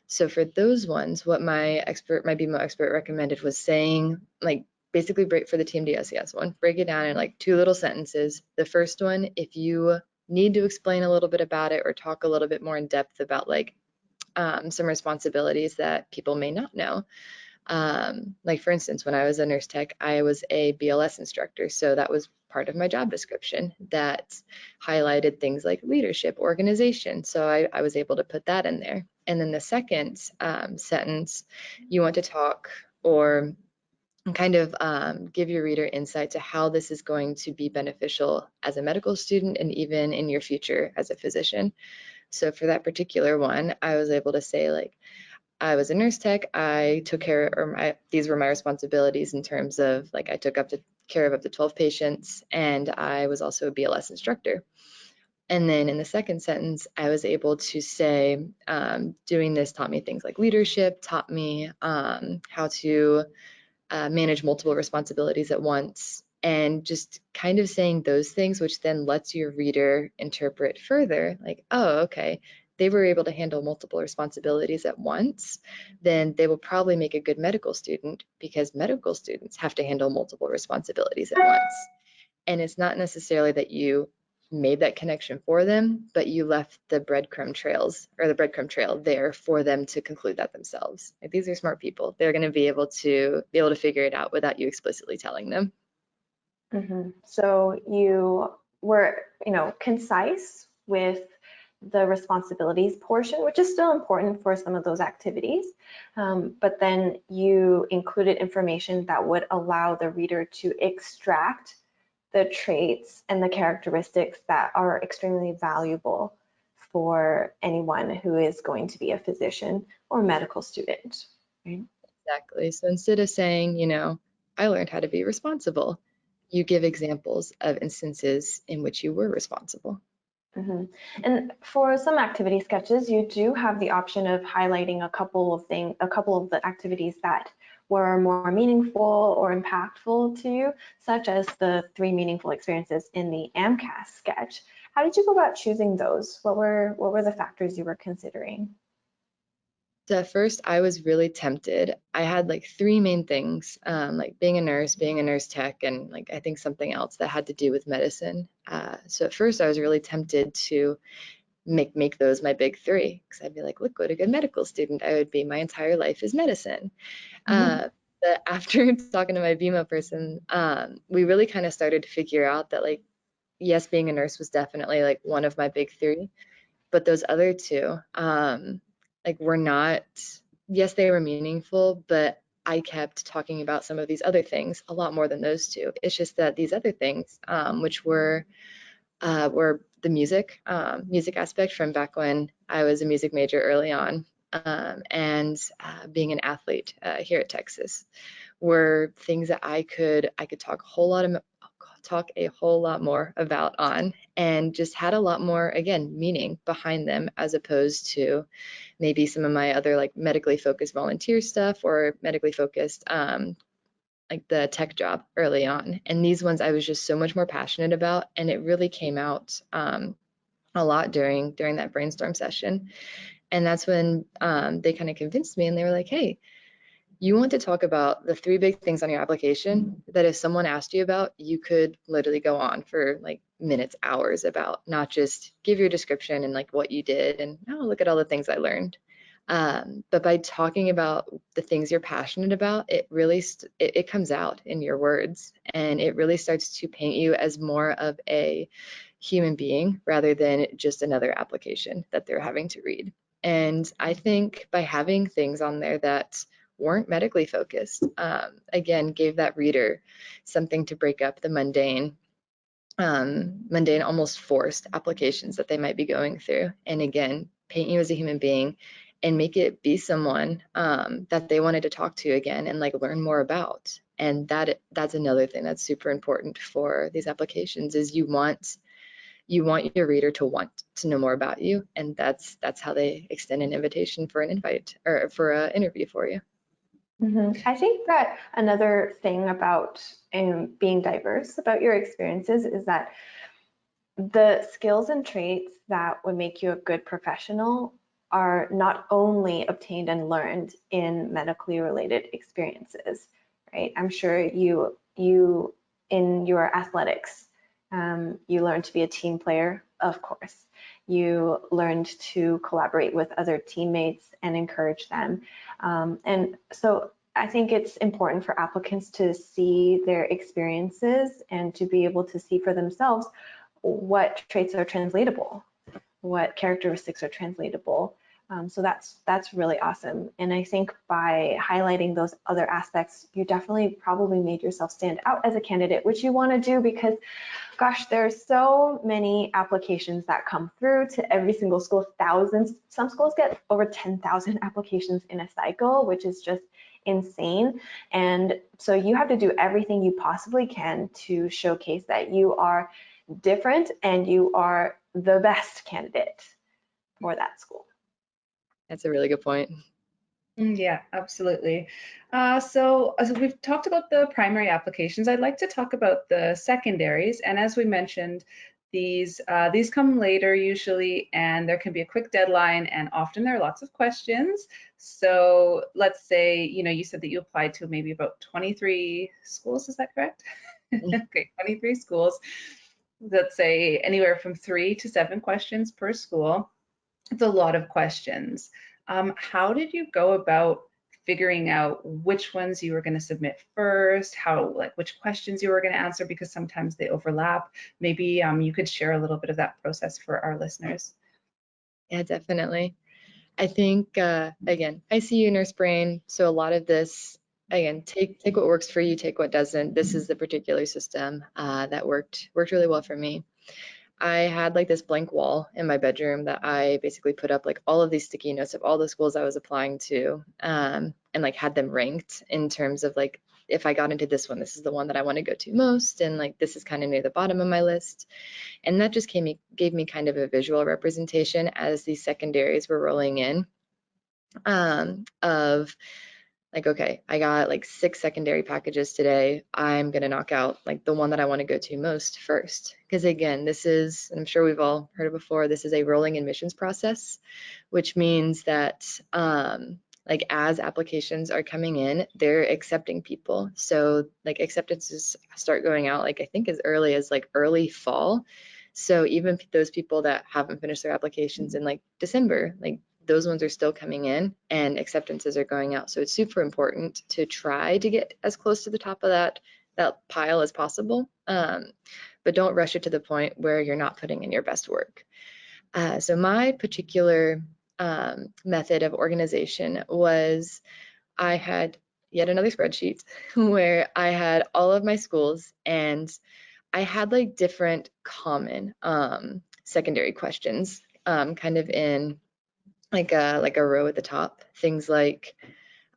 So for those ones, what my BeMo expert recommended was saying, like, basically break for the TMD-SAS one, break it down in like 2 little sentences. The first one, if you need to explain a little bit about it or talk a little bit more in depth about like some responsibilities that people may not know. Like, for instance, when I was a nurse tech, I was a BLS instructor. So that was part of my job description that highlighted things like leadership, organization. So I was able to put that in there. And then the second sentence, you want to talk or kind of give your reader insight to how this is going to be beneficial as a medical student and even in your future as a physician. So for that particular one, I was able to say, like, I was a nurse tech. I took care, or these were my responsibilities in terms of like I took care of up to 12 patients, and I was also a BLS instructor. And then in the second sentence, I was able to say, doing this taught me things like leadership, taught me how to manage multiple responsibilities at once, and just kind of saying those things, which then lets your reader interpret further, like, oh, okay, they were able to handle multiple responsibilities at once, then they will probably make a good medical student because medical students have to handle multiple responsibilities at once. And it's not necessarily that you made that connection for them, but you left the breadcrumb trails or the breadcrumb trail there for them to conclude that themselves. Like, these are smart people. They're going to be able to figure it out without you explicitly telling them. So you were, concise with the responsibilities portion, which is still important for some of those activities. But then you included information that would allow the reader to extract the traits and the characteristics that are extremely valuable for anyone who is going to be a physician or medical student. Right? Exactly. So instead of saying, I learned how to be responsible, you give examples of instances in which you were responsible. And for some activity sketches, you do have the option of highlighting a couple of the activities that were more meaningful or impactful to you, such as the 3 meaningful experiences in the MCAT sketch. How did you go about choosing those? What were the factors you were considering? So at first, I was really tempted. I had like 3 main things, like being a nurse tech, and like I think something else that had to do with medicine. So at first, I was really tempted to make those my big 3, because I'd be like, look what a good medical student I would be. My entire life is medicine. But after talking to my BeMo person, we really kind of started to figure out that, like, yes, being a nurse was definitely like one of my big 3, but those other 2, like, were not, yes, they were meaningful, but I kept talking about some of these other things a lot more than those two. It's just that these other things, which were the music aspect from back when I was a music major early on, and being an athlete here at Texas, were things that I could talk a whole lot more about on, and just had a lot more, again, meaning behind them, as opposed to maybe some of my other like medically focused volunteer stuff or medically focused like the tech job early on. And these ones I was just so much more passionate about, and it really came out a lot during that brainstorm session. And that's when they kind of convinced me, and they were like, hey, you want to talk about the 3 big things on your application that if someone asked you about, you could literally go on for like minutes, hours about, not just give your description and like what you did and, oh, look at all the things I learned. But by talking about the things you're passionate about, it really it comes out in your words, and it really starts to paint you as more of a human being rather than just another application that they're having to read. And I think by having things on there that weren't medically focused, again, gave that reader something to break up the mundane, almost forced applications that they might be going through. And again, paint you as a human being and make it be someone that they wanted to talk to again and like learn more about. And that's another thing that's super important for these applications, is you want your reader to want to know more about you, and that's how they extend an invitation for an invite or for an interview for you. I think that another thing about being diverse about your experiences is that the skills and traits that would make you a good professional are not only obtained and learned in medically related experiences, right? I'm sure you in your athletics, you learned to be a team player, of course. You learned to collaborate with other teammates and encourage them. And so I think it's important for applicants to see their experiences and to be able to see for themselves what traits are translatable, what characteristics are translatable. So that's really awesome. And I think by highlighting those other aspects, you definitely probably made yourself stand out as a candidate, which you want to do because, gosh, there's so many applications that come through to every single school, thousands. Some schools get over 10,000 applications in a cycle, which is just insane. And so you have to do everything you possibly can to showcase that you are different and you are the best candidate for that school. That's a really good point. Yeah, absolutely. So we've talked about the primary applications. I'd like to talk about the secondaries. And as we mentioned, these come later usually, and there can be a quick deadline, and often there are lots of questions. So let's say, you said that you applied to maybe about 23 schools. Is that correct? Okay, 23 schools. Let's say anywhere from 3 to 7 questions per school. It's a lot of questions. How did you go about figuring out which ones you were going to submit first, which questions you were going to answer, because sometimes they overlap? Maybe you could share a little bit of that process for our listeners. Yeah, definitely. I think, again, ICU nurse brain, so a lot of this, again, take what works for you, take what doesn't. This is the particular system that worked really well for me. I had like this blank wall in my bedroom that I basically put up like all of these sticky notes of all the schools I was applying to, and like had them ranked in terms of like, if I got into this one, this is the one that I want to go to most, and like this is kind of near the bottom of my list. And that just gave me kind of a visual representation as these secondaries were rolling in, of like, okay, I got like 6 secondary packages today. I'm going to knock out like the one that I want to go to most first. Because again, this is, I'm sure we've all heard it before, this is a rolling admissions process, which means that like as applications are coming in, they're accepting people. So like acceptances start going out like I think as early as like early fall. So even those people that haven't finished their applications in like December, like those ones are still coming in and acceptances are going out. So it's super important to try to get as close to the top of that pile as possible, but don't rush it to the point where you're not putting in your best work. So my particular method of organization was I had yet another spreadsheet where I had all of my schools, and I had like different common secondary questions kind of in like a row at the top. Things like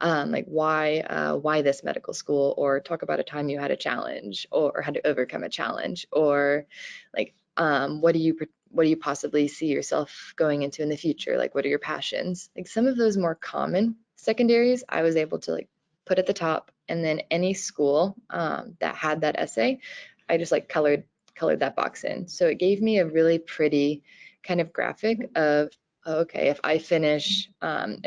why this medical school, or talk about a time you had a challenge or had to overcome a challenge, or like what do you possibly see yourself going into in the future, like what are your passions. Like some of those more common secondaries I was able to like put at the top, and then any school that had that essay, I just like colored that box in. So it gave me a really pretty kind of graphic of, okay, if I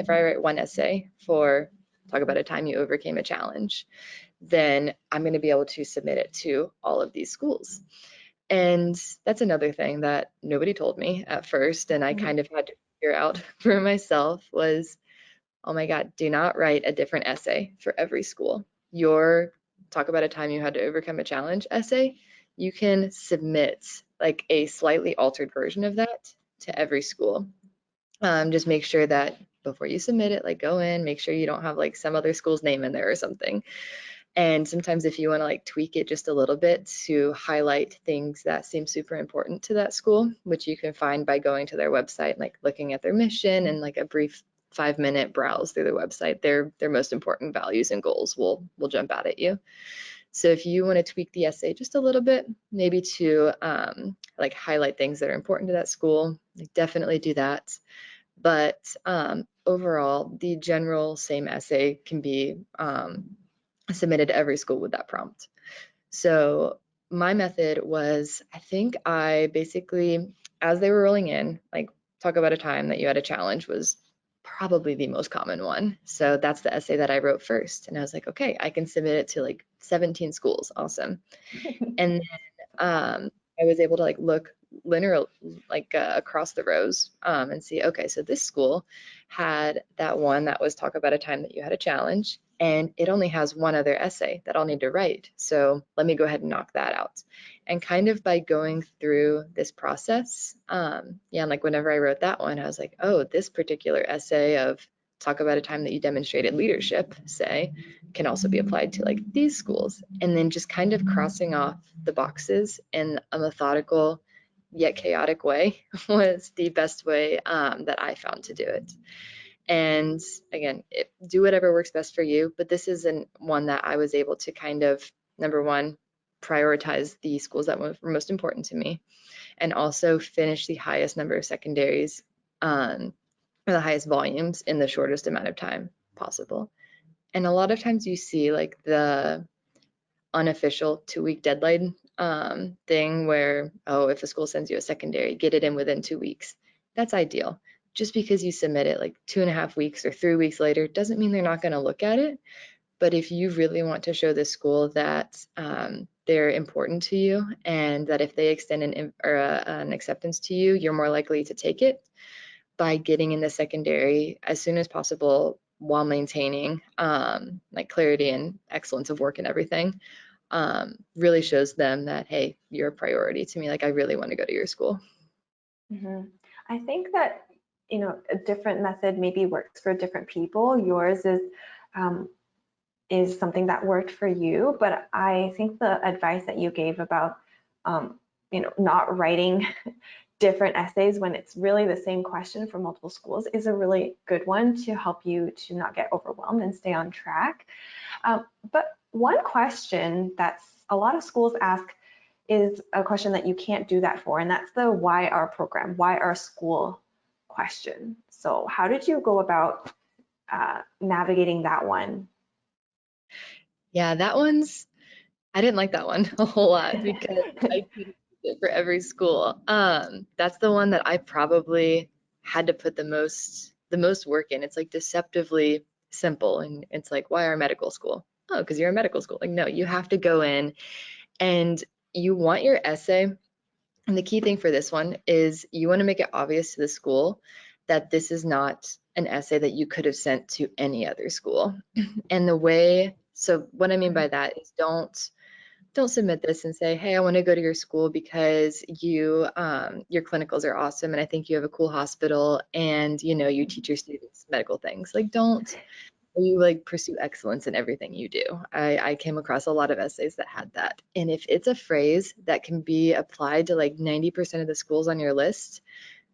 write one essay for talk about a time you overcame a challenge, then I'm going to be able to submit it to all of these schools. And that's another thing that nobody told me at first, and I kind of had to figure out for myself was, oh my God, do not write a different essay for every school. Your talk about a time you had to overcome a challenge essay, you can submit like a slightly altered version of that to every school. Just make sure that before you submit it, like go in, make sure you don't have like some other school's name in there or something. And sometimes if you want to like tweak it just a little bit to highlight things that seem super important to that school, which you can find by going to their website, like looking at their mission and like a brief 5-minute browse through their website, their most important values and goals will jump out at you. So if you want to tweak the essay just a little bit, maybe to like highlight things that are important to that school, like definitely do that. But overall, the general same essay can be submitted to every school with that prompt. So my method was, I think I basically, as they were rolling in, like talk about a time that you had a challenge was probably the most common one. So that's the essay that I wrote first. And I was like, okay, I can submit it to like 17 schools. Awesome. And then I was able to like look linear across the rows and see, okay, so this school had that one that was talk about a time that you had a challenge, and it only has one other essay that I'll need to write. So let me go ahead and knock that out. And kind of by going through this process, and like whenever I wrote that one, I was like, oh, this particular essay of talk about a time that you demonstrated leadership, say, can also be applied to like these schools. And then just kind of crossing off the boxes in a methodical yet chaotic way was the best way that I found to do it. And again, do whatever works best for you, but this isn't one that I was able to kind of, number one, prioritize the schools that were most important to me, and also finish the highest number of secondaries or the highest volumes in the shortest amount of time possible. And a lot of times you see like the unofficial 2-week deadline thing where, oh, if a school sends you a secondary, get it in within 2 weeks. That's ideal. Just because you submit it like 2.5 weeks or 3 weeks later doesn't mean they're not going to look at it. But if you really want to show the school that they're important to you, and that if they extend an acceptance to you, you're more likely to take it, by getting in the secondary as soon as possible while maintaining like clarity and excellence of work and everything, really shows them that, hey, you're a priority to me. Like, I really want to go to your school. I think that, a different method maybe works for different people. Yours is something that worked for you, but I think the advice that you gave about, not writing different essays when it's really the same question for multiple schools is a really good one to help you to not get overwhelmed and stay on track. But one question that a lot of schools ask is a question that you can't do that for, and that's the why our program, why our school question. So how did you go about navigating that one? Yeah, I didn't like that one a whole lot because I couldn't use it for every school. That's the one that I probably had to put the most work in. It's like deceptively simple, and it's like, why our medical school? Oh, because you're a medical school. Like, no, you have to go in and you want your essay. And the key thing for this one is you want to make it obvious to the school that this is not an essay that you could have sent to any other school. And so what I mean by that is don't submit this and say, hey, I want to go to your school because your clinicals are awesome and I think you have a cool hospital and you teach your students medical things. Like, don't you like pursue excellence in everything you do. I came across a lot of essays that had that. And if it's a phrase that can be applied to like 90% of the schools on your list,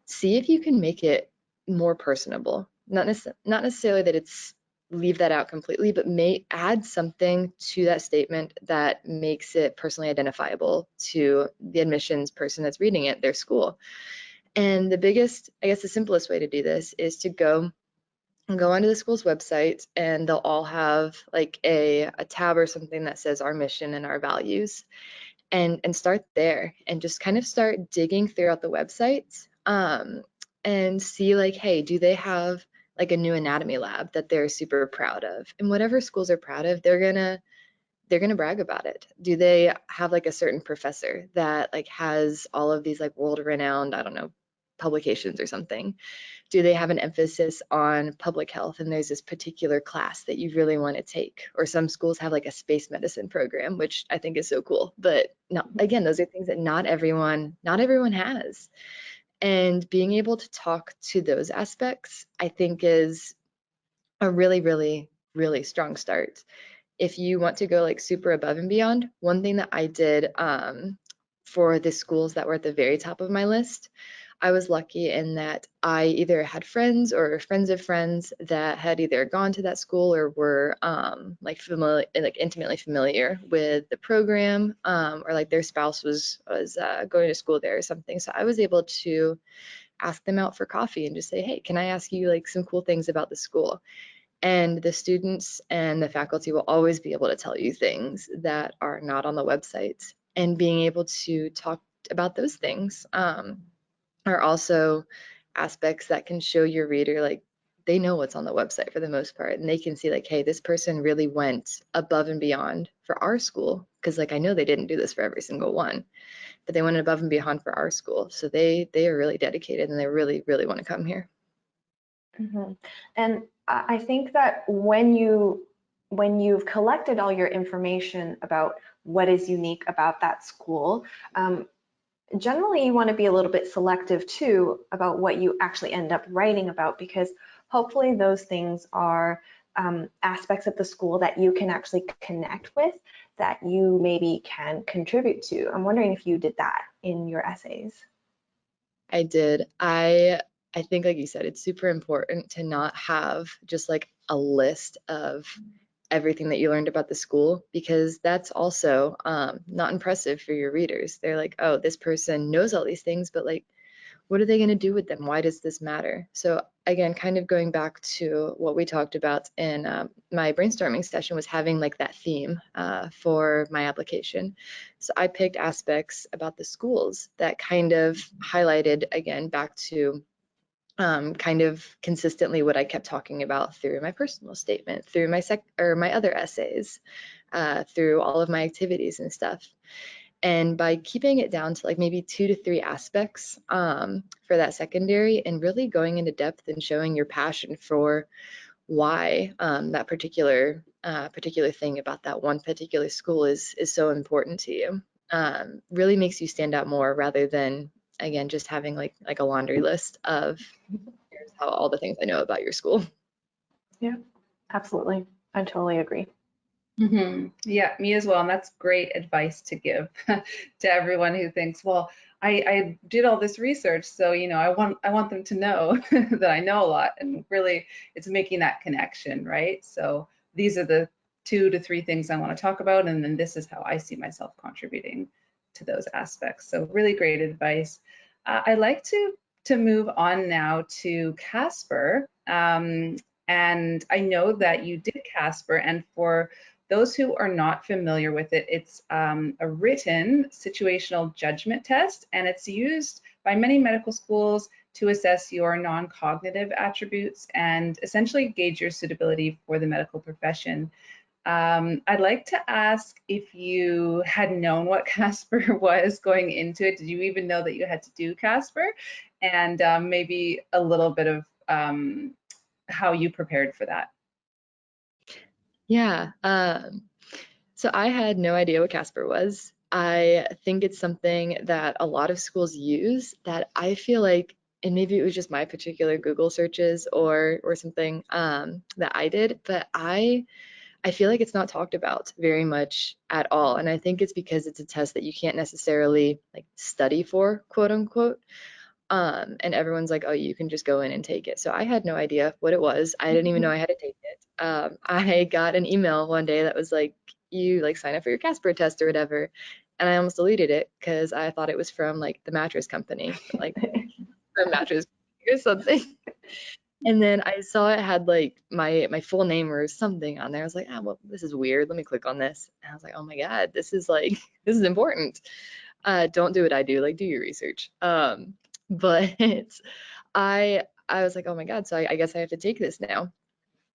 see if you can make it more personable. Not necessarily that it's leave that out completely, but may add something to that statement that makes it personally identifiable to the admissions person that's reading it, their school. And the biggest, I guess the simplest way to do this is to go onto the school's website, and they'll all have like a tab or something that says our mission and our values, and start there and just kind of start digging throughout the website, and see like, hey, do they have like a new anatomy lab that they're super proud of? And whatever schools are proud of, they're gonna brag about it. Do they have like a certain professor that like has all of these like world renowned, I don't know, publications or something? Do they have an emphasis on public health and there's this particular class that you really want to take? Or some schools have like a space medicine program, which I think is so cool. But no, again, those are things that not everyone has. And being able to talk to those aspects, I think, is a really, really, really strong start. If you want to go like super above and beyond, one thing that I did for the schools that were at the very top of my list, I was lucky in that I either had friends or friends of friends that had either gone to that school or were like familiar, like intimately familiar with the program, or like their spouse was going to school there or something. So I was able to ask them out for coffee and just say, hey, can I ask you like some cool things about the school? And the students and the faculty will always be able to tell you things that are not on the website. And being able to talk about those things are also aspects that can show your reader like they know what's on the website for the most part, and they can see like, hey, this person really went above and beyond for our school, because like I know they didn't do this for every single one, but they went above and beyond for our school, so they are really dedicated and they really, really want to come here. Mm-hmm. And I think that when you've collected all your information about what is unique about that school, generally you want to be a little bit selective too about what you actually end up writing about, because hopefully those things are aspects of the school that you can actually connect with, that you maybe can contribute to. I'm wondering if you did that in your essays. I did. I think, like you said, it's super important to not have just like a list of everything that you learned about the school, because that's also not impressive for your readers. They're like, oh, this person knows all these things, but like, what are they going to do with them? Why does this matter? So again, kind of going back to what we talked about in my brainstorming session, was having like that theme for my application. So I picked aspects about the schools that kind of highlighted, again, back to kind of consistently what I kept talking about through my personal statement, through my other essays, through all of my activities and stuff. And by keeping it down to like maybe 2 to 3 aspects for that secondary, and really going into depth and showing your passion for why that particular thing about that one particular school is so important to you, really makes you stand out more, rather than, again, just having like a laundry list of here's how all the things I know about your school. Yeah, absolutely. I totally agree. Mm-hmm. Yeah, me as well. And that's great advice to give to everyone who thinks, well, I did all this research, so I want them to know that I know a lot. And really, it's making that connection, right? So these are the 2 to 3 things I want to talk about, and then this is how I see myself contributing to those aspects. So really great advice. I'd like to move on now to CASPer. And I know that you did CASPer, and for those who are not familiar with it, it's a written situational judgment test, and it's used by many medical schools to assess your non-cognitive attributes and essentially gauge your suitability for the medical profession. I'd like to ask if you had known what CASPer was going into it. Did you even know that you had to do CASPer? And maybe a little bit of how you prepared for that. Yeah. So I had no idea what CASPer was. I think it's something that a lot of schools use that I feel like and maybe it was just my particular Google searches or something that I did, but I feel like it's not talked about very much at all. And I think it's because it's a test that you can't necessarily like study for, quote unquote. And everyone's like, oh, you can just go in and take it. So I had no idea what it was. I didn't even know I had to take it. I got an email one day that was like, you like sign up for your CASPer test or whatever. And I almost deleted it because I thought it was from like the mattress company, like from mattress or something. And then I saw it had like my full name or something on there. I was like, ah, well, this is weird. Let me click on this. And I was like, oh my God, this is like, this is important. Don't do what I do, like do your research. But I was like, oh my God, so I guess I have to take this now.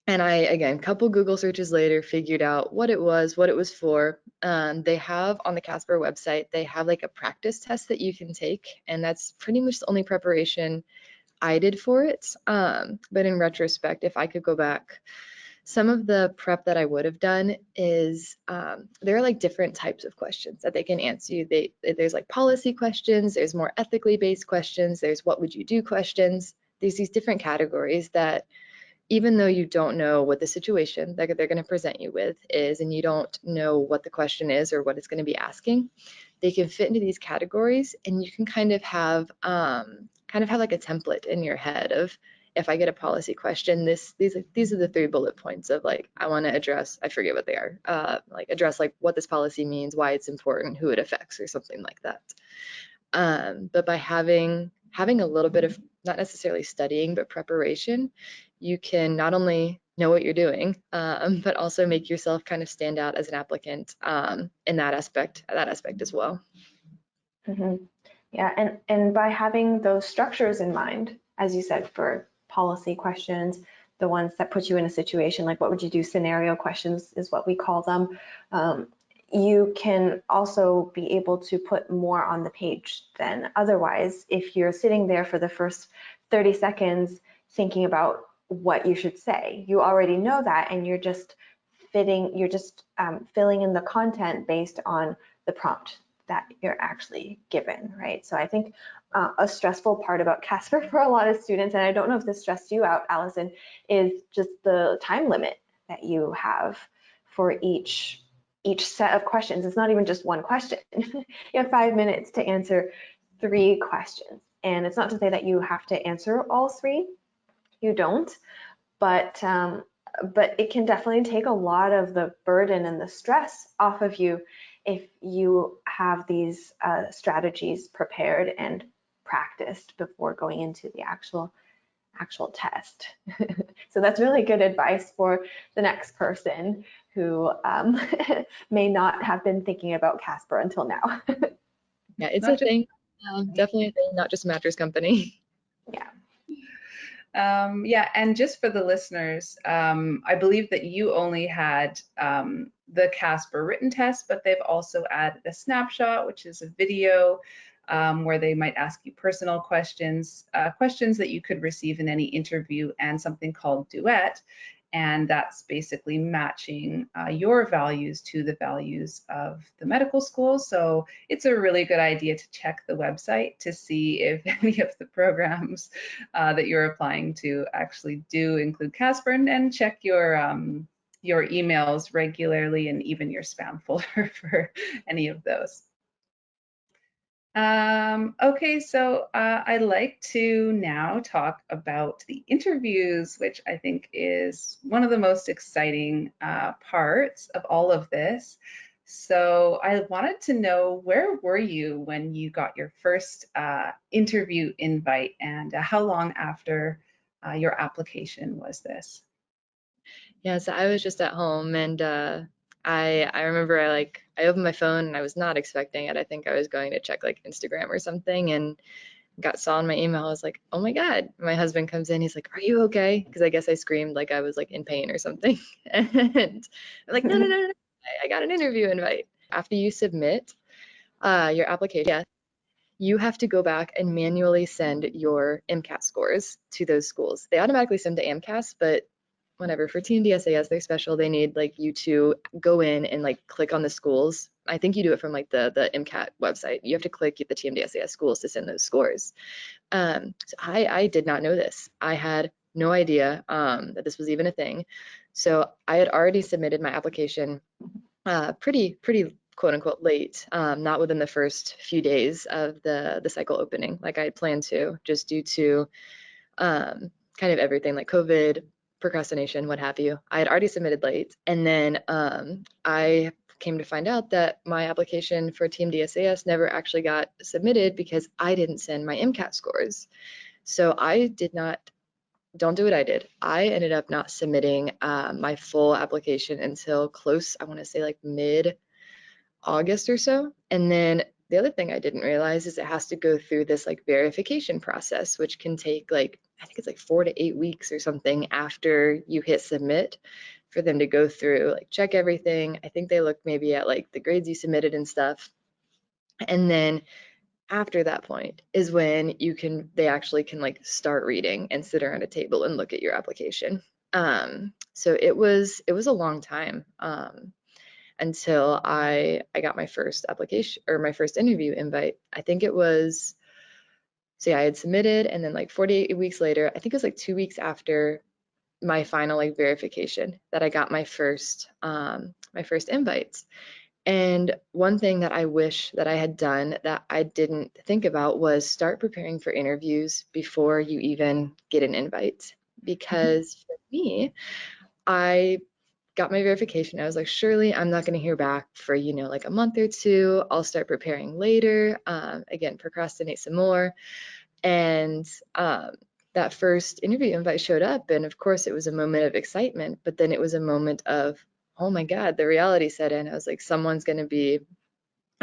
And I, again, couple Google searches later, figured out what it was for. They have on the CASPer website, they have like a practice test that you can take. And that's pretty much the only preparation I did for it. But in retrospect, if I could go back, some of the prep that I would have done is there are like different types of questions that they can answer you. There's like policy questions, there's more ethically based questions, there's what would you do questions. There's these different categories that even though you don't know what the situation that they're going to present you with is, and you don't know what the question is or what it's going to be asking, they can fit into these categories, and you can kind of have like a template in your head of, if I get a policy question, these are the 3 bullet points of like, I want to address, I forget what they are, like address like what this policy means, why it's important, who it affects, or something like that. But by having a little bit of, not necessarily studying, but preparation, you can not only know what you're doing, but also make yourself kind of stand out as an applicant in that aspect as well. Mm-hmm. Yeah, and by having those structures in mind, as you said, for policy questions, the ones that put you in a situation, like what would you do, scenario questions is what we call them, you can also be able to put more on the page than otherwise. If you're sitting there for the first 30 seconds thinking about what you should say, you already know that, and you're just filling in the content based on the prompt that you're actually given, right? So I think a stressful part about CASPer for a lot of students, and I don't know if this stressed you out, Allison, is just the time limit that you have for each set of questions. It's not even just one question. You have 5 minutes to answer 3 questions. And it's not to say that you have to answer all 3. You don't, but it can definitely take a lot of the burden and the stress off of you if you have these strategies prepared and practiced before going into the actual test. So that's really good advice for the next person who may not have been thinking about CASPer until now. Yeah, it's a thing. Definitely a thing, not just a mattress company. Yeah. Yeah, and just for the listeners, I believe that you only had the CASPer written test, but they've also added a snapshot, which is a video where they might ask you personal questions, questions that you could receive in any interview, and something called Duet. And that's basically matching your values to the values of the medical school. So it's a really good idea to check the website to see if any of the programs that you're applying to actually do include CASPer, and check your emails regularly, and even your spam folder for any of those. Okay, so I'd like to now talk about the interviews, which I think is one of the most exciting parts of all of this. So I wanted to know, where were you when you got your first interview invite, and how long after your application was this? Yeah, so I was just at home, and I remember I opened my phone and I was not expecting it. I think I was going to check like Instagram or something, and saw in my email. I was like, oh my God. My husband comes in, he's like, are you okay? Because I guess I screamed like I was like in pain or something. And I'm like, no. I got an interview invite. After you submit your application, you have to go back and manually send your MCAT scores to those schools. They automatically send to AMCAS, but whenever for TMDSAS, they're special. They need like you to go in and like click on the schools. I think you do it from like the MCAT website. You have to click the TMDSAS schools to send those scores. So I did not know this. I had no idea that this was even a thing. So I had already submitted my application pretty quote unquote late, not within the first few days of the cycle opening like I had planned to, just due to kind of everything like COVID, procrastination, what have you. I had already submitted late, and then I came to find out that my application for TMDSAS never actually got submitted because I didn't send my MCAT scores. So I did not, don't do what I did. I ended up not submitting my full application until close, I want to say like mid-August or so. And then the other thing I didn't realize is it has to go through this like verification process, which can take like, I think it's like 4 to 8 weeks or something after you hit submit for them to go through, like check everything. I think they look maybe at like the grades you submitted and stuff. And then after that point is when they actually can like start reading and sit around a table and look at your application. So it was a long time until I got my first application or my first interview invite. I think it was, so yeah, I had submitted, and then like 48 weeks later, I think it was like 2 weeks after my final like verification, that I got my first invites. And one thing that I wish that I had done that I didn't think about was start preparing for interviews before you even get an invite. Because for me, I got my verification. I was like, surely I'm not going to hear back for, like a month or two. I'll start preparing later. Again, procrastinate some more. And that first interview invite showed up. And of course, it was a moment of excitement, but then it was a moment of, oh my God, the reality set in. I was like, someone's going to be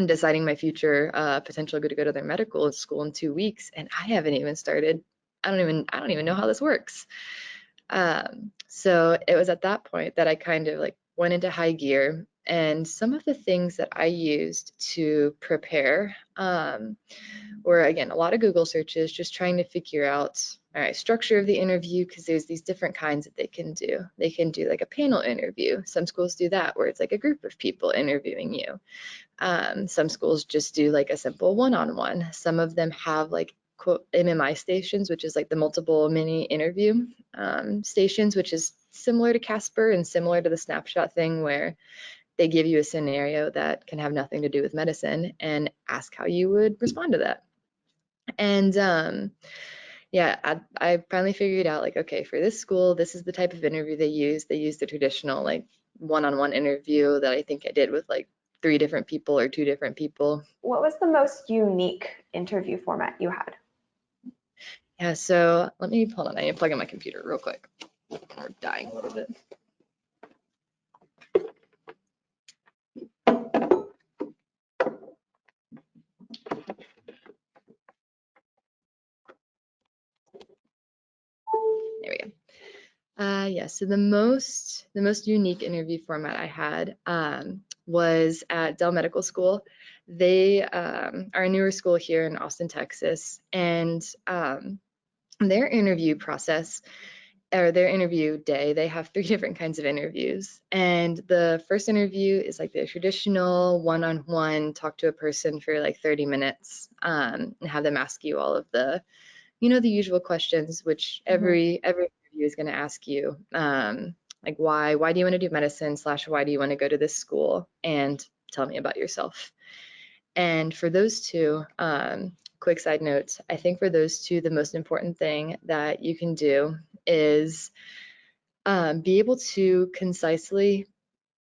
deciding my future, potentially going to go to their medical school in 2 weeks, and I haven't even started. I don't even know how this works. So it was at that point that I kind of like went into high gear, and some of the things that I used to prepare were, again, a lot of Google searches, just trying to figure out, all right, structure of the interview, because there's these different kinds that they can do. They can do like a panel interview. Some schools do that where it's like a group of people interviewing you. Some schools just do like a simple one-on-one. Some of them have like quote MMI stations, which is like the multiple mini interview stations, which is similar to CASPer and similar to the snapshot thing, where they give you a scenario that can have nothing to do with medicine and ask how you would respond to that. And yeah, I finally figured out like, okay, for this school, this is the type of interview they use. They use the traditional like one-on-one interview that I think I did with like 3 different people or 2 different people. What was the most unique interview format you had? Yeah, so let me, hold on, I need to plug in my computer real quick. I'm dying a little bit. There we go. Yeah, so the most unique interview format I had was at Dell Medical School. They are a newer school here in Austin, Texas, and their interview process, or their interview day, they have 3 different kinds of interviews. And the first interview is like the traditional one-on-one, talk to a person for like 30 minutes and have them ask you all of the, the usual questions, which every interview is going to ask you, like why do you want to do medicine / why do you want to go to this school, and tell me about yourself. And for those 2, quick side notes, I think for those 2, the most important thing that you can do is be able to concisely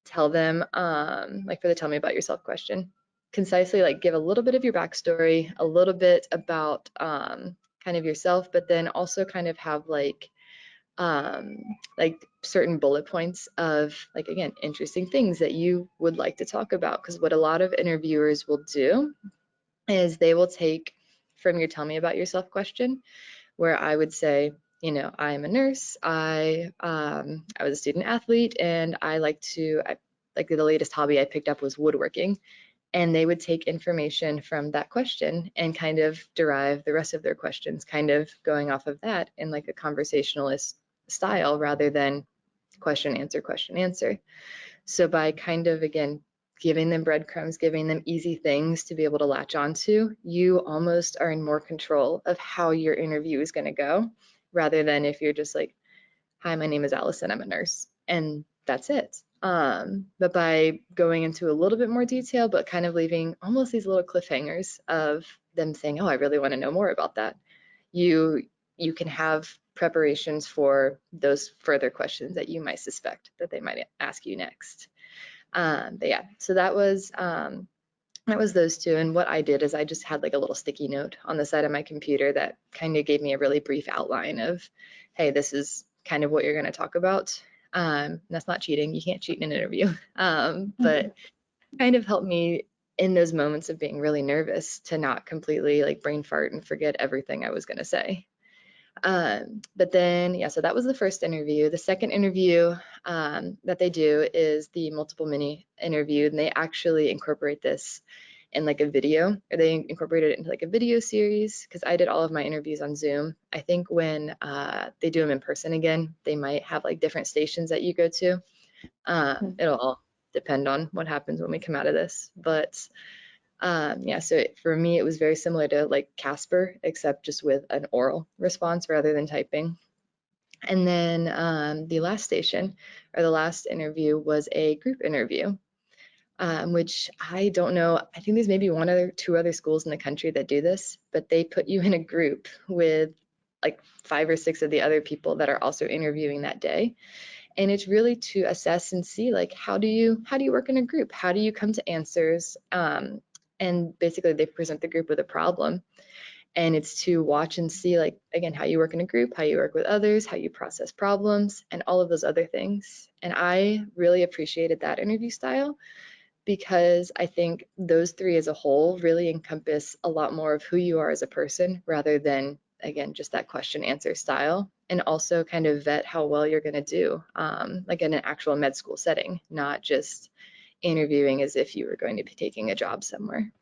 tell them, like for the tell me about yourself question, concisely like give a little bit of your backstory, a little bit about kind of yourself, but then also kind of have like certain bullet points of like, again, interesting things that you would like to talk about. Because what a lot of interviewers will do is they will take from your tell me about yourself question, where I would say, I'm a nurse, I was a student athlete, and I like the latest hobby I picked up was woodworking. And they would take information from that question and kind of derive the rest of their questions, kind of going off of that in like a conversationalist style, rather than question, answer. So by kind of, again, giving them breadcrumbs, giving them easy things to be able to latch onto, you almost are in more control of how your interview is going to go, rather than if you're just like, hi, my name is Allison, I'm a nurse, and that's it. But by going into a little bit more detail, but kind of leaving almost these little cliffhangers of them saying, oh, I really want to know more about that, you can have preparations for those further questions that you might suspect that they might ask you next. But yeah, so that was those two. And what I did is I just had like a little sticky note on the side of my computer that kind of gave me a really brief outline of, hey, this is kind of what you're going to talk about. That's not cheating. You can't cheat in an interview. But kind of helped me in those moments of being really nervous to not completely like brain fart and forget everything I was going to say. But then, yeah, so that was the first interview. The second interview that they do is the multiple mini interview, and they actually incorporate this in like a video, or they incorporated it into like a video series, because I did all of my interviews on Zoom. I think when they do them in person again, they might have like different stations that you go to. It'll all depend on what happens when we come out of this. But yeah, so for me, it was very similar to like CASPer, except just with an oral response rather than typing. And then the last station, or the last interview, was a group interview, which I don't know. I think there's maybe one or two other schools in the country that do this, but they put you in a group with like 5 or 6 of the other people that are also interviewing that day. And it's really to assess and see like, how do you work in a group? How do you come to answers? And basically they present the group with a problem, and it's to watch and see like, again, how you work in a group, how you work with others, how you process problems, and all of those other things. And I really appreciated that interview style, because I think those 3 as a whole really encompass a lot more of who you are as a person, rather than, again, just that question answer style, and also kind of vet how well you're going to do, like in an actual med school setting, not just interviewing as if you were going to be taking a job somewhere.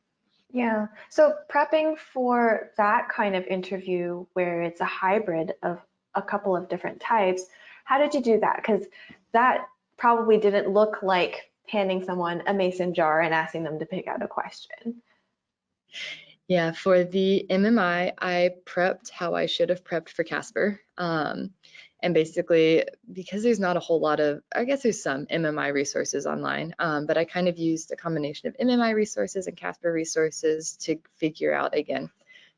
Yeah. So prepping for that kind of interview where it's a hybrid of a couple of different types, how did you do that? Because that probably didn't look like handing someone a mason jar and asking them to pick out a question. Yeah, for the MMI, I prepped how I should have prepped for CASPer. And basically, because there's not a whole lot of, I guess there's some MMI resources online, but I kind of used a combination of MMI resources and CASPer resources to figure out, again,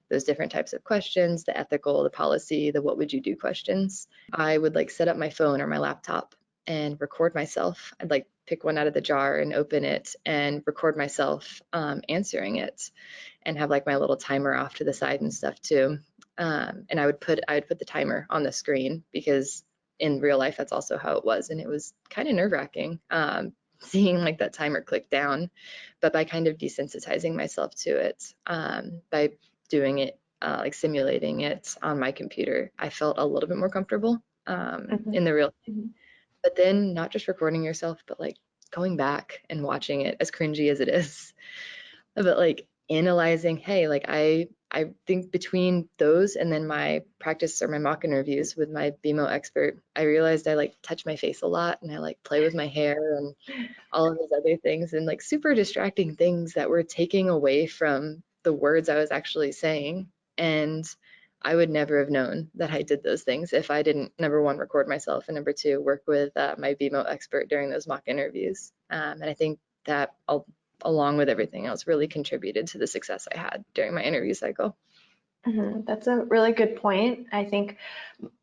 those different types of questions, the ethical, the policy, the what would you do questions. I would like set up my phone or my laptop and record myself. I'd like pick one out of the jar and open it and record myself answering it, and have like my little timer off to the side and stuff too. And I would put the timer on the screen, because in real life that's also how it was, and it was kind of nerve-wracking seeing like that timer click down. But by kind of desensitizing myself to it, by doing it like simulating it on my computer, I felt a little bit more comfortable in the real thing. But then not just recording yourself, but like going back and watching it, as cringy as it is, but like analyzing, hey, like I think between those and then my practice or my mock interviews with my BeMo expert, I realized I like touch my face a lot, and I like play with my hair and all of those other things, and like super distracting things that were taking away from the words I was actually saying. And I would never have known that I did those things if I didn't, number one, record myself, and number two, work with my BeMo expert during those mock interviews. And I think that along with everything else, really contributed to the success I had during my interview cycle. That's a really good point. I think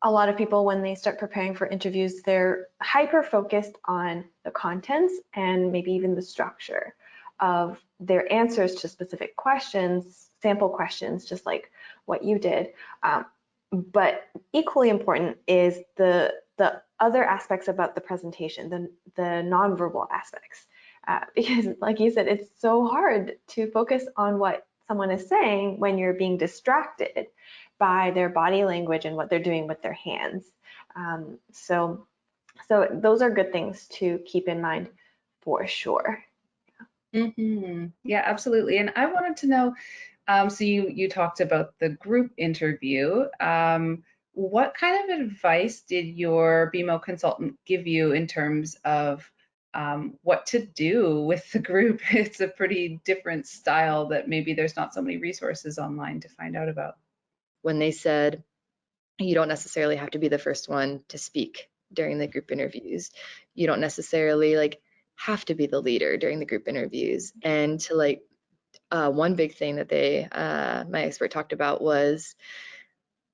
a lot of people, when they start preparing for interviews, they're hyper focused on the contents and maybe even the structure of their answers to specific questions, sample questions, just like what you did. But equally important is the other aspects about the presentation, the nonverbal aspects. Because like you said, it's so hard to focus on what someone is saying when you're being distracted by their body language and what they're doing with their hands. So those are good things to keep in mind for sure. Yeah, absolutely. And I wanted to know, so you talked about the group interview. what kind of advice did your BeMo consultant give you in terms of what to do with the group? It's a pretty different style that maybe there's not so many resources online to find out about. When they said, you don't necessarily have to be the first one to speak during the group interviews. You don't necessarily like have to be the leader during the group interviews. And to like, one big thing that my expert talked about was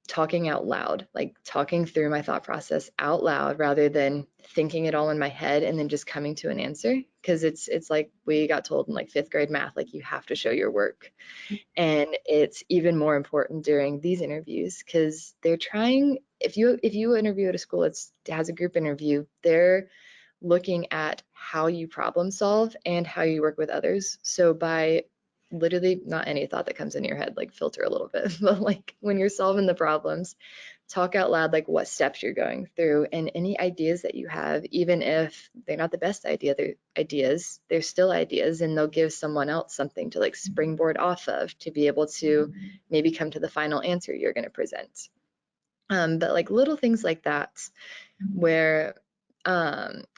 talking out loud, like talking through my thought process out loud rather than thinking it all in my head and then just coming to an answer. Because it's like we got told in like 5th grade math, like you have to show your work. And it's even more important during these interviews because they're trying, if you interview at a school that has a group interview, they're looking at how you problem solve and how you work with others. So by literally not any thought that comes in your head, like filter a little bit, but like when you're solving the problems, talk out loud like what steps you're going through and any ideas that you have, even if they're not the best ideas, they're still ideas and they'll give someone else something to like springboard off of to be able to maybe come to the final answer you're going to present. But like little things like that where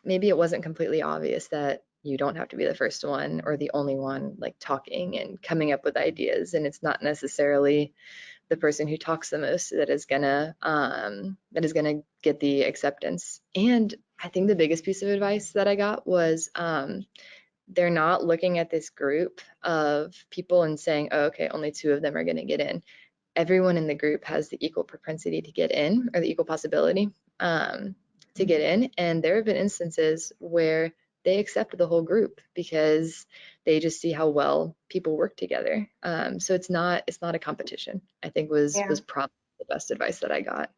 maybe it wasn't completely obvious that you don't have to be the first one or the only one like talking and coming up with ideas, and it's not necessarily the person who talks the most that is gonna get the acceptance. And I think the biggest piece of advice that I got was they're not looking at this group of people and saying, oh, okay, only 2 of them are gonna get in. Everyone in the group has the equal propensity to get in, or the equal possibility to get in. And there have been instances where they accept the whole group because they just see how well people work together. So it's not a competition, I think was probably the best advice that I got.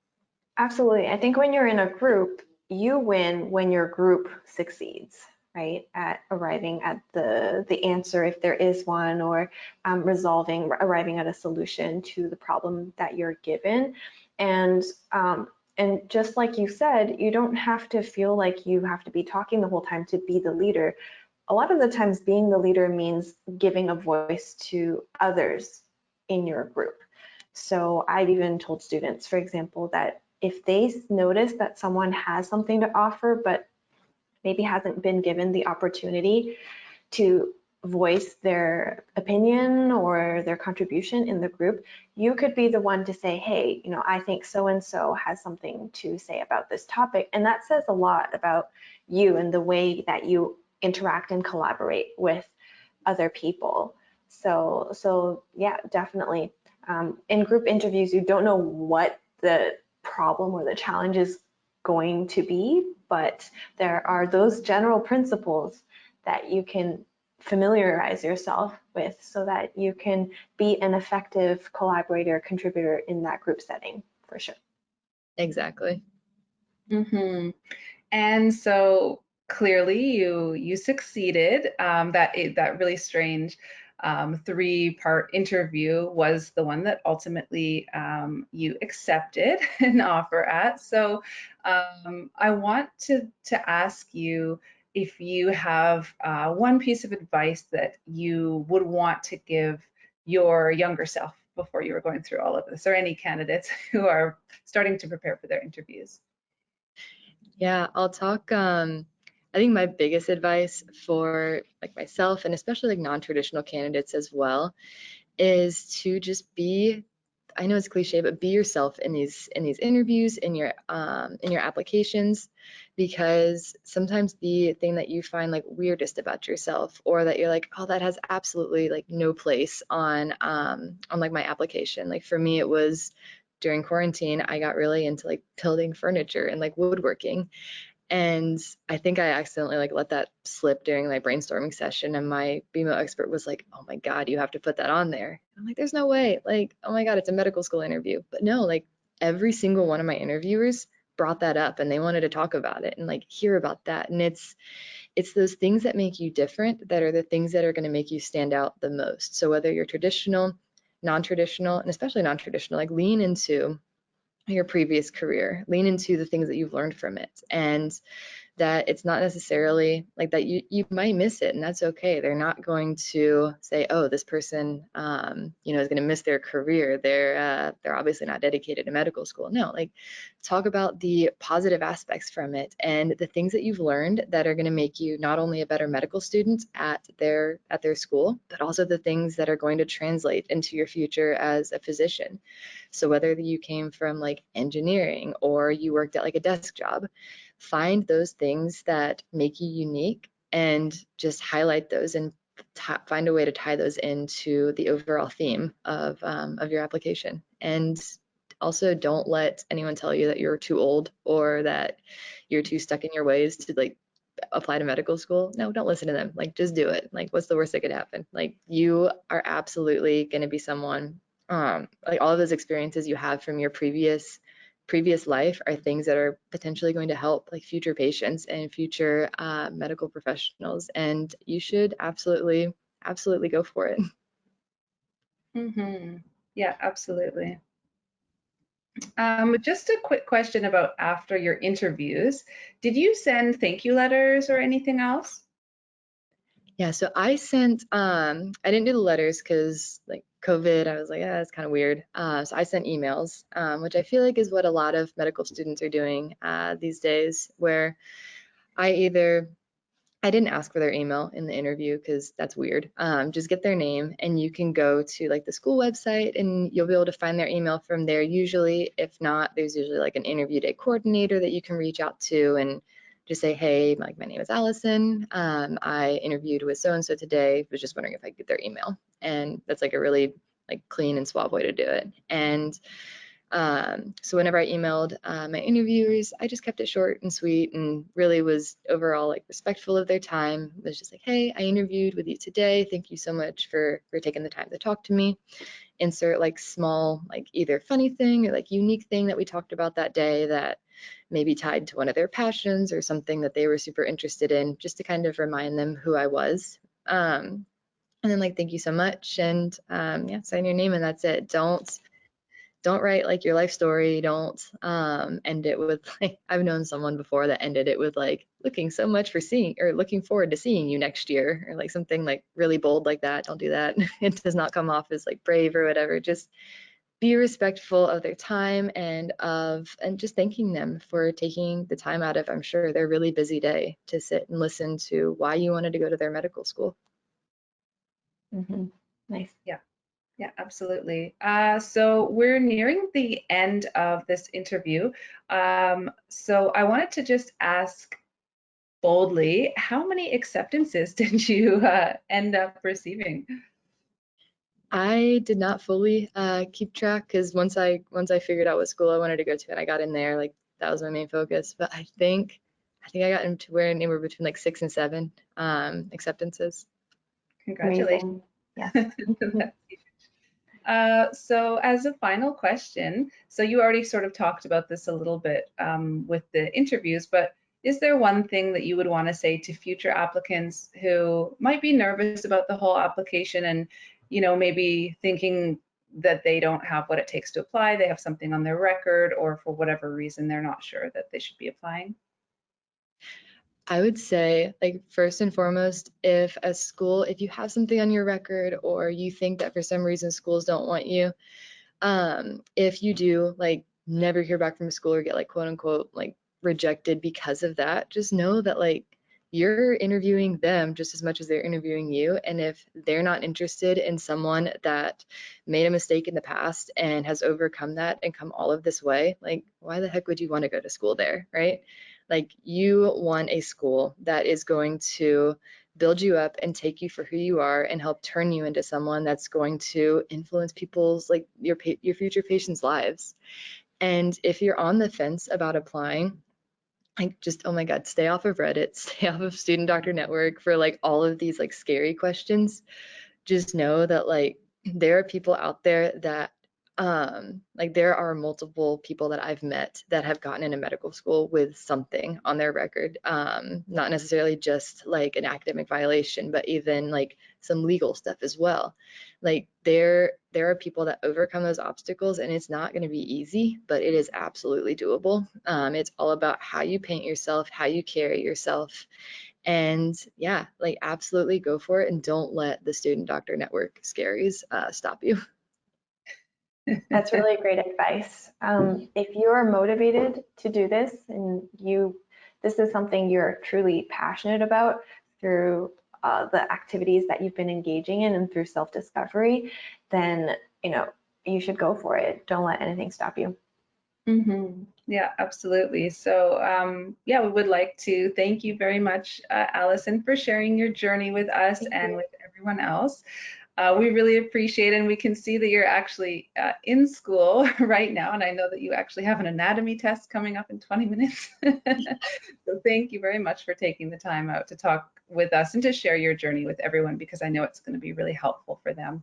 Absolutely. I think when you're in a group, you win when your group succeeds, right? At arriving at the answer, if there is one, or arriving at a solution to the problem that you're given. And just like you said, you don't have to feel like you have to be talking the whole time to be the leader. A lot of the times being the leader means giving a voice to others in your group. So I've even told students, for example, that if they notice that someone has something to offer, but maybe hasn't been given the opportunity to voice their opinion or their contribution in the group, you could be the one to say, hey, I think so-and-so has something to say about this topic. And that says a lot about you and the way that you interact and collaborate with other people. So yeah, definitely. In group interviews, you don't know what the problem or the challenge is going to be, but there are those general principles that you can familiarize yourself with so that you can be an effective collaborator, contributor in that group setting, for sure. Exactly. Mm-hmm. And so clearly you succeeded. That really strange 3-part interview was the one that ultimately you accepted an offer at. So I want to ask you if you have one piece of advice that you would want to give your younger self before you were going through all of this, or any candidates who are starting to prepare for their interviews. Yeah, I'll talk. I think my biggest advice for like myself and especially like non-traditional candidates as well is to just be, I know it's cliche, but be yourself in these interviews, in your applications, because sometimes the thing that you find like weirdest about yourself, or that you're like, oh, that has absolutely like no place on like my application. Like for me, it was during quarantine, I got really into like building furniture and like woodworking. And I think I accidentally like let that slip during my brainstorming session, and my BeMo expert was like, oh my God, you have to put that on there. I'm like, there's no way. Like, oh my God, it's a medical school interview. But no, like every single one of my interviewers brought that up and they wanted to talk about it and like hear about that. And it's those things that make you different that are the things that are going to make you stand out the most. So whether you're traditional, non-traditional, and especially non-traditional, like lean into your previous career, lean into the things that you've learned from it. And that it's not necessarily like that you might miss it, and that's okay. They're not going to say, oh, this person you know, is going to miss their career. They're obviously not dedicated to medical school. No, like talk about the positive aspects from it and the things that you've learned that are going to make you not only a better medical student at their school, but also the things that are going to translate into your future as a physician. So whether you came from like engineering or you worked at like a desk job, find those things that make you unique and just highlight those and find a way to tie those into the overall theme of your application. And also don't let anyone tell you that you're too old or that you're too stuck in your ways to like apply to medical school. No, don't listen to them. Like just do it. Like what's the worst that could happen? Like you are absolutely going to be someone like all of those experiences you have from your previous life are things that are potentially going to help like future patients and future medical professionals, and you should absolutely go for it. Yeah, absolutely. Just a quick question about after your interviews. Did you send thank you letters or anything else? Yeah, so I sent I didn't do the letters because like COVID, I was like, yeah, it's kind of weird. So I sent emails, which I feel like is what a lot of medical students are doing these days, where I didn't ask for their email in the interview because that's weird. Just get their name and you can go to like the school website and you'll be able to find their email from there usually. If not, there's usually like an interview day coordinator that you can reach out to and just say, hey, my name is Allison. I interviewed with so-and-so today, was just wondering if I could get their email. And that's like a really like clean and suave way to do it. And so whenever I emailed my interviewers, I just kept it short and sweet and really was overall like respectful of their time. It was just like, hey, I interviewed with you today. Thank you so much for taking the time to talk to me. Insert like small, like either funny thing or like unique thing that we talked about that day that maybe tied to one of their passions or something that they were super interested in, just to kind of remind them who I was. And then like, thank you so much. And yeah, sign your name and that's it. Don't write like your life story. Don't end it with like, I've known someone before that ended it with like looking forward to seeing you next year, or like something like really bold like that. Don't do that. It does not come off as like brave or whatever. Just be respectful of their time and just thanking them for taking the time out of, I'm sure, their really busy day to sit and listen to why you wanted to go to their medical school. Nice. Yeah, absolutely. So we're nearing the end of this interview. So I wanted to just ask boldly, how many acceptances did you end up receiving? I did not fully keep track because once I figured out what school I wanted to go to and I got in there, like that was my main focus. But I think I got into where anywhere between like 6 and 7 acceptances. Congratulations. Amazing. Yes. So as a final question, so you already sort of talked about this a little bit with the interviews, but is there one thing that you would want to say to future applicants who might be nervous about the whole application and, you know, maybe thinking that they don't have what it takes to apply, they have something on their record, or for whatever reason, they're not sure that they should be applying? I would say, like, first and foremost, if you have something on your record or you think that for some reason schools don't want you, if you do, like, never hear back from a school or get, like, quote unquote, like, rejected because of that, just know that, like, you're interviewing them just as much as they're interviewing you. And if they're not interested in someone that made a mistake in the past and has overcome that and come all of this way, like, why the heck would you want to go to school there, right? Like, you want a school that is going to build you up and take you for who you are and help turn you into someone that's going to influence people's, like, your future patients' lives. And if you're on the fence about applying, like, just, oh my God, stay off of Reddit, stay off of Student Doctor Network for like all of these like scary questions. Just know that like there are people out there that like there are multiple people that I've met that have gotten into medical school with something on their record, not necessarily just like an academic violation, but even like some legal stuff as well. Like there there are people that overcome those obstacles, and it's not going to be easy, but it is absolutely doable. It's all about how you paint yourself, how you carry yourself, and yeah, like absolutely go for it, and don't let the student doctor network scaries stop you. That's really great advice. If you're motivated to do this and this is something you're truly passionate about through the activities that you've been engaging in and through self-discovery, then you should go for it. Don't let anything stop you. Yeah, absolutely. So yeah, we would like to thank you very much, Allison, for sharing your journey with us and with everyone else. We really appreciate it, and we can see that you're actually in school right now, and I know that you actually have an anatomy test coming up in 20 minutes. So thank you very much for taking the time out to talk with us and to share your journey with everyone, because I know it's going to be really helpful for them.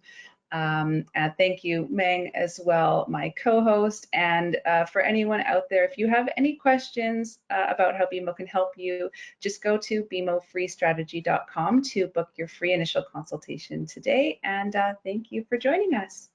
And thank you, Meng, as well, my co-host. And for anyone out there, if you have any questions about how BeMo can help you, just go to bemofreestrategy.com to book your free initial consultation today. And thank you for joining us.